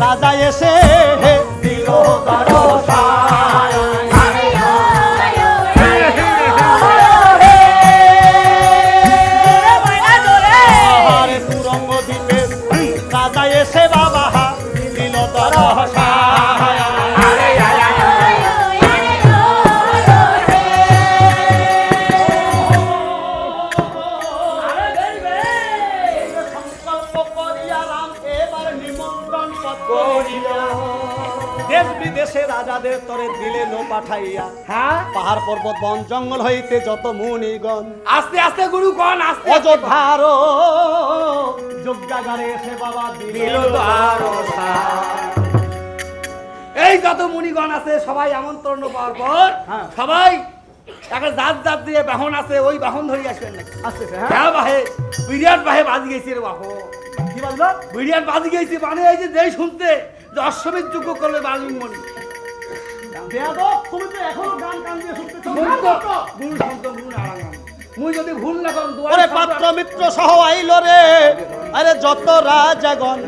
রাজা এসে দিল আহারে তুরঙ্গ দিতে রাজা এসে বাবা দিল দরসা দেশ বিদেশে রাজাদের তরে দিলে লোক পাঠাইয়া হ্যাঁ পাহাড় পর্বত বন জঙ্গল হইতে যত মুনিগণ আস্তে আস্তে গুরু কোন আস্তে অযোধ্যার যজ্ঞাগারে এসে বাবা দিল এই যত মুনিগণ আছে সবাই আমন্ত্রণ পাওয়ার পর হ্যাঁ। সবাই একটা জাত জাত দিয়ে বাহন আছে ওই বাহন ধরে আসবেন নাকি আসছে হ্যাঁ বাহে বিরাট বাহে বাজি গেছে রে বাহু কি বললো বিরাট বাজি গেছে মানে এই যে যেই শুনতে যে অশ্বমেধ যোগ্য করলে বালিমণি বেয়াদব, তুমি তো এখনো গান কান দিয়ে শুনতেছো গুরু শব্দ গুরু নারায়ণ মুই যদি ভুল না করুন ওরে পাত্র মিত্র সহ আইলো রে আরে যত রাজাগণ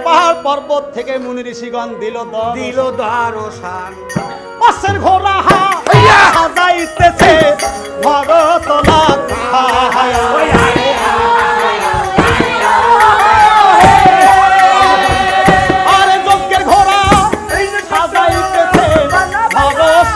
পাহাড় পর্বত থেকে মুনি ঋষিগণ দিল দিল দ্বারসান পাশের ঘোড়া সাজাইতেছে ভরতলা আরে যজ্ঞের ঘোড়া সাজাইতেছে ভরত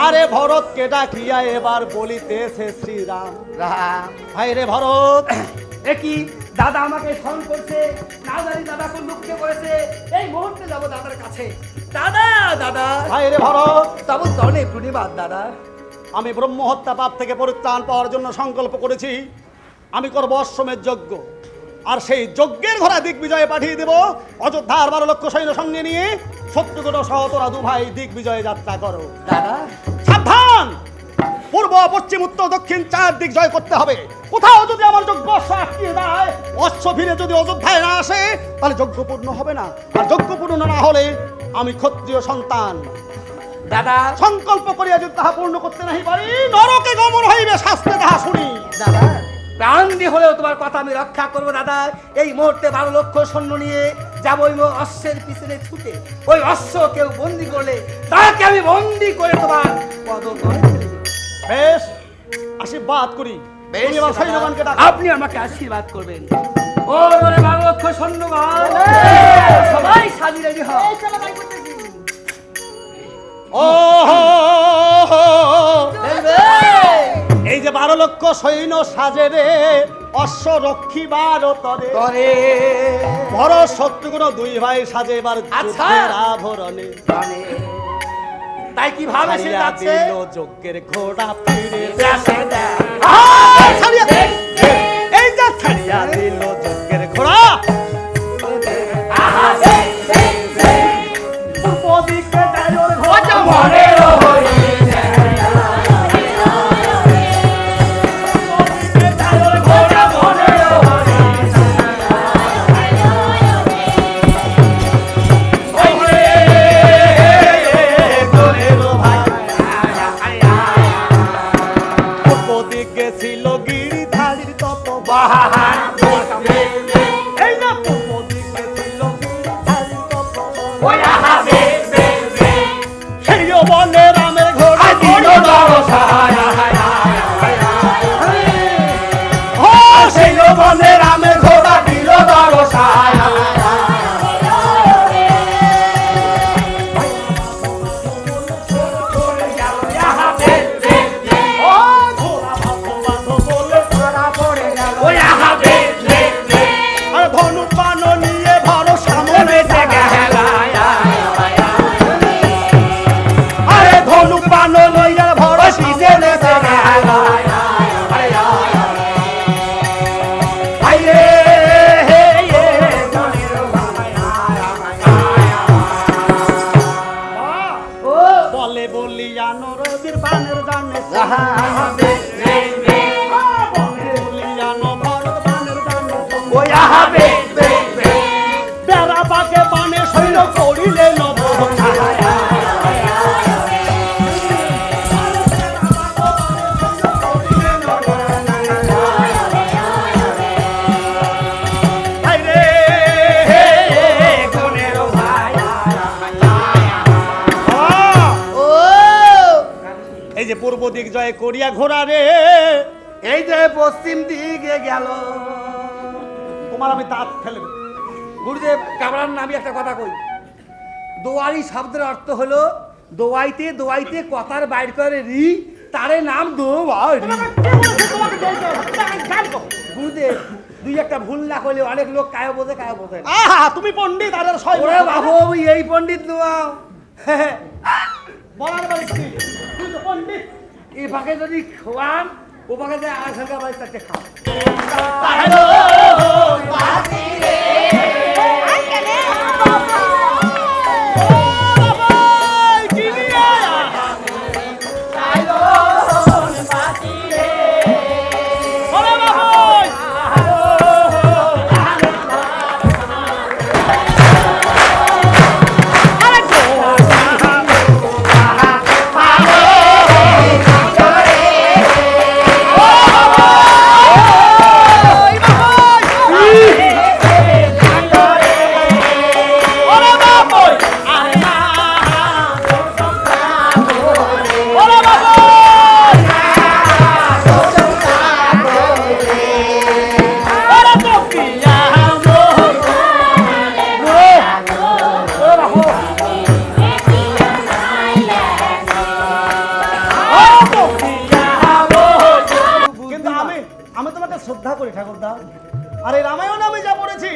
আরে ভরতকে ডাকিয়া এবার বলিতেছে শ্রীরাম রাম হায় রে ভরত একই দাদা আমাকে ফোন করছে না জানি দাদা কোন লুকিয়ে পড়েছে এই মুহূর্তে যাব দাদার কাছে দাদা দাদা হায় রে ভরত তবে অনেক প্রণিবাদ দাদা আমি ব্রহ্ম হত্যা পাপ থেকে পরিত্রাণ পাওয়ার জন্য সংকল্প করেছি আমি করব অশ্বমেধ যজ্ঞ আর সেই যজ্ঞের ঘোড়া দিগ্বিজয়ে পাঠিয়ে দেব অযোধ্যার 12 লক্ষ সৈন্য সঙ্গে নিয়ে শত্রুঘ্ন সহ তোরা দু ভাই দিগ্বিজয়ে যাত্রা করো দাদা সাবধান পূর্ব পশ্চিম উত্তর দক্ষিণ 4 দিক জয় করতে হবে কোথাও যদি আমার যজ্ঞ অশ্ব আটকিয়ে দেয় অশ্ব ফিরে যদি অযোধ্যায় না আসে তাহলে যজ্ঞ পূর্ণ হবে না আর যজ্ঞ পূর্ণ না হলে আমি ক্ষত্রিয় সন্তান দাদা সংকল্প করিয়া যদি তাহা পূর্ণ করতে নাহি পারি নরকে গমন হইবে শাস্ত্রে তাহা শুনি দাদা প্রাণ দিয়ে হলেও তোমার কথা আমি রক্ষা করবো দাদা এই মুহূর্তে 12 লক্ষ সৈন্য নিয়ে যাবো ওই অশ্বের পিছনে ছুটে ওই অশ্ব কেউ বন্দি করলে তাকে আমি বন্দি করে তোমার পদতলে ফেলে দেব। বেশ আশীর্বাদ করি বেশ, তুমি এবার সৈন্যগণকে ডাকো। আপনি আমাকে আশীর্বাদ করবেন ও মানে 12 লক্ষ সৈন্যগণ সবাই সাজি রেডি হও এই চলো ভাই করতেছি ও এই যে 12 লক্ষ সৈন্য সাজে রে অশ্ব রক্ষী বারতরে করে ভরত শত্রুঘ্ন দুই ভাই সাজে এবার আচ্ছা। যুদ্ধের আভরণে জানে। তাই কিভাবে সে ছাড়িয়া যাচ্ছে দিল যজ্ঞের ঘোড়া ফিরে যাচ্ছে দেখ। ছাড়িয়া এই যে ছাড়িয়া দিল যজ্ঞের ঘোড়া পূর্ব দিকে যায় ওর ঘোড়া মনেরও হয়েছে। ঘোড়া মনেরও হয়েছে। দিকে ছিল গিরিধারীর তত বাহার এই না পূর্ব দিকে ছিল গিরিধারীর তত ওই আহা বে বে বে সেই বনে রামের ঘোড়া দিল দরসায় ও সেই বনে রামের ঘোড়া দিল দরসায় ও ঘোড়া বাঁধো বাঁধো বলে ওই আহা বে বে বে আর ধনু পান নিয়ে ধরো সামনে আরে ধনু পান লইয়া ভরো সামনে বলে বলিয়া নরবীর বানের জানে বলে বলিয়া নভরত বানের জানে বেড়া পাকে বানে শৈল করিলে নব দিক জয় করিয়া ঘোরা রে। এই যে পশ্চিম দিকে গেল। তোমার আমি দাঁত ফেলবে। গুরুদেব কামরান আমি একটা কথা কই, দোয়ারি শব্দের অর্থ হলো দোয়াইতে দোয়াইতে কথার বাইর করে রি, তারে নাম দোয়ারি। গুরুদেব দুই একটা ভুল না করলে অনেক লোক কায় বোঝে কায় বোঝে না। আহা তুমি পণ্ডিত আর ওরে বাবু এই পণ্ডিত নোয়াও বলার বাড়ি তুই তো পণ্ডিত। এই ফাঁকে যদি খোয়ান ও ফাঁকে যে আর সরকার বাড়ি তাকে খাও। শ্রদ্ধা করি ঠাকুরদা। আর এই রামায়ণ আমি যা পড়েছি,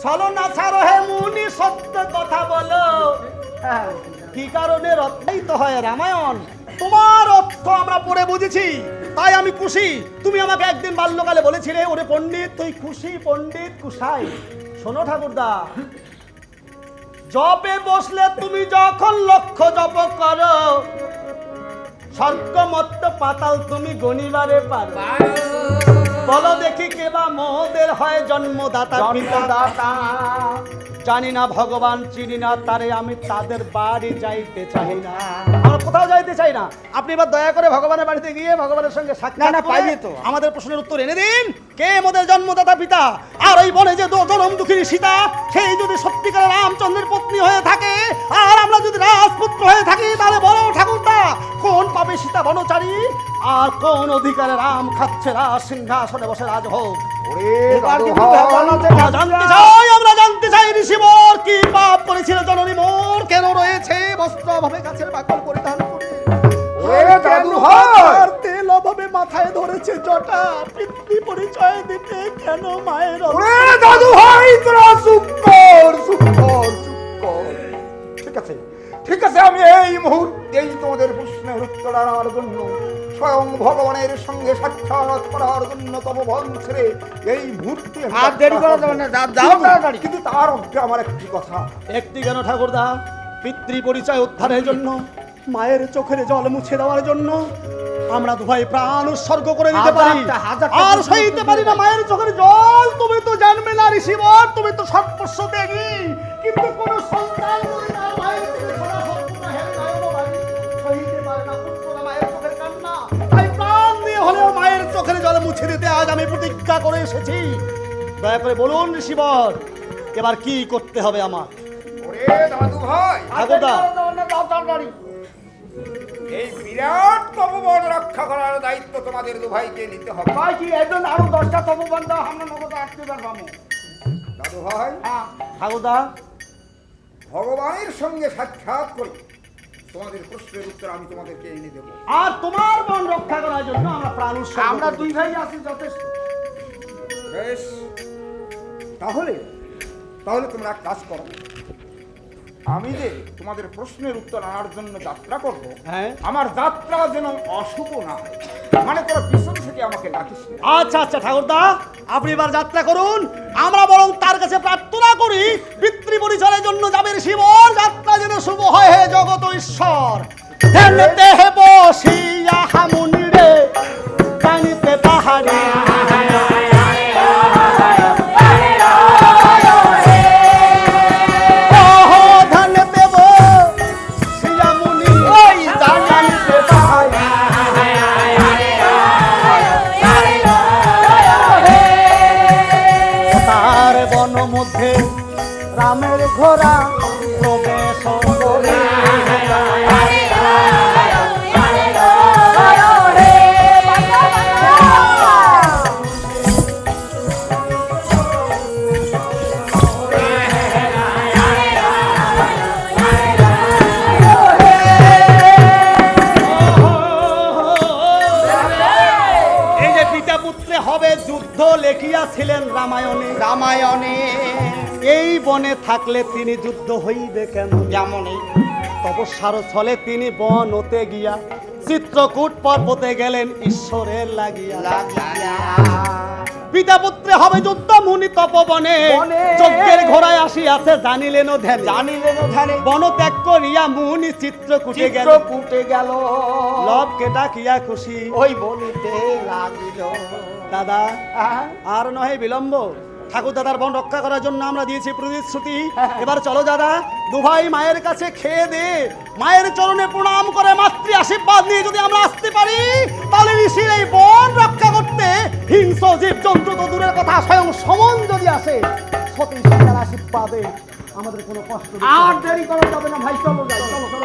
চলো না ছাড়ো হে মুনি সত্য কথা বলো, কি কারণে রত্নায়িত হয় রামায়ণ, তোমার অর্থ আমরা পড়ে বুঝেছি, তাই আমি খুশি। তুমি আমাকে একদিন বাল্যকালে বলেছিলে ওরে পণ্ডিত তুই খুশি, পণ্ডিত কুশাই। শোনো ঠাকুরদা, জপে বসলে তুমি যখন লক্ষ্য জপ করো, স্বর্গ মত্ত পাতাল তুমি গণিবারে পারো। বলো দেখি কেবা মোদের হয় জন্মদাতা পিতা। জানি না ভগবান চিনি না তারে, আমি তাদের বাড়ি যাইতে চাই না, আমরা কোথাও যাইতে চাই না। আপনি এবার দয়া করে ভগবানের বাড়িতে গিয়ে ভগবানের সঙ্গে সাক্ষাৎ পাইলে তো আমাদের প্রশ্নের উত্তর এনে দিন, কে মোদের জন্মদাতা পিতা। আর ওই বনে যে জনম দুঃখিনী সীতা, সেই যদি সত্যিকারের রামচন্দ্রের পত্নী হয়ে থাকে, আর আমরা যদি রাজপুত্র হয়ে থাকি, তাহলে বলো ঠাকুরদা কোন পাবে সীতা বনচারী, আর কোন অধিকারে রাম খাচ্ছে রাজ সিংহাসনে বসে রাজভোগ। আমরা জানতে চাই ঋষিবর কি পাপ করেছিল জননী মোর, কেন রয়েছে বস্ত্র অভাবে গাছের বাকল পরিধান করে, তেল অভাবে মাথায় ধরেছে জটা, পিতৃ পরিচয় দিতে কেন মায়ের। দাদু ভাই তোরা চুপ কর, চুপ কর, চুপ কর। ঠিক আছে, ঠিক আছে, আমি এই মুহূর্তেই তোমাদের প্রশ্নের উত্তর আনার জন্য স্বয়ং ভগবানের সঙ্গে সাক্ষাৎ করার জন্য তপবন ছেড়ে এই মুহূর্তে আর দেরি করা যাবে না, যাও তাড়াতাড়ি। কিন্তু তার অর্থে আমার একটি কথা। একটি কেন ঠাকুরদা? পিতৃ পরিচয় উদ্ধারের জন্য, মায়ের চোখের জল মুছে দেওয়ার জন্য আমরা দুভাই প্রাণ উৎসর্গ করে দিতে পারি, আর সইতে পারি না মায়ের চোখের জল। তুমি তো জানবে না ঋষিবর, তুমি তো সর্বস্ব ত্যাগী, কিন্তু কোন সন্তান যদি তার মায়ের থেকে ছড়া সত্য না হেরে নয়ন বাড়ি, সইতে পারে না পুত্র না মায়ের চোখের কান্না। তাই প্রাণ দিয়ে হলেও মায়ের চোখের জল মুছে দিতে আজ আমি প্রতিজ্ঞা করে এসেছি। দয়া করে বলুন ঋষিবর, এবার কি করতে হবে আমার? ওরে দাদু ভাই, ঠাকুরদা এই বিরাট তপবন রক্ষা করার দায়িত্ব তোমাদের দুভাইকে নিতে হবে। ভাই কি একজন আরো 10টা তপবন দাও, আমরা নগদ 8 বার পাবো। দাদু ভাই, ঠাকুরদা ভগবানের সঙ্গে সাক্ষাৎ করে তোমাদের প্রশ্নের উত্তর আমি তোমাদেরকে এনে দেবো। আর তোমার মন রক্ষা করার জন্য আমরা প্রাণ উৎসর্গ আমরা করি। দুই ভাই আছি যথেষ্ট। বেশ, তাহলে তাহলে তোমরা এক কাজ করো, আমি যে তোমাদের প্রশ্নের উত্তর আনার জন্য যাত্রা করবো, হ্যাঁ। আমার যাত্রা যেন অশুভ না হয়, মানে তোরা পিছন থেকে আমাকে ডাকিস না। আচ্ছা আচ্ছা ঠাকুরদা, আপনি এবার যাত্রা করুন, আমরা বরং তার কাছে প্রার্থনা করি পিতৃ পরিচয়ের জন্য যাবে শিবর, যাত্রা যেন শুভ হয় হে জগত ঈশ্বর। হেলতে হে বসিয়া হামুনি রে, জানিতে পাহাড়ি মধ্যে রামের ঘোড়া প্রবেশ করে। রামায়ণে রামায়ণে এই বনে থাকলে তিনি যুদ্ধ হইবে কেন? যেমনই তপস্যার ছলে তিনি বন হতে গিয়া চিত্রকূট পর্বতে গেলেন ঈশ্বরের লাগিয়া। লাগিয়া পিতা পুত্রে হবে যুদ্ধ মুনি তপবনে, বনে। যজ্ঞের ঘোড়ায় আসিয়াছে জানিলেন ধ্যান। জানিলেন ধ্যানে বন ত্যাগ করিয়া মুনি চিত্রকূটে গেল। চিত্রকূটে গেল লবকে ডাকিয়া খুশি ওই বলিতে লাগিল। দাদা আহা, আর নহে বিলম্ব, ঠাকুর দাদার বন রক্ষা করার জন্য আমরা দিয়েছি প্রতিশ্রুতি। এবার চলো দাদা, দুভাই মায়ের কাছে খেয়ে দে, মায়ের চরণে প্রণাম করে মাতৃ আশীর্বাদ নিয়ে যদি আমরা আসতে পারি, তাহলে ঋষির এই বন রক্ষা করতে হিংস্র জীব জন্তু তো দূরের কথা, স্বয়ং সমন যদি আসে, সতী সীতার আশীর্বাদে আমাদের কোনো কষ্ট নেই। আর দেরি করা যাবে না ভাই, চলো যাই, চলো চলো।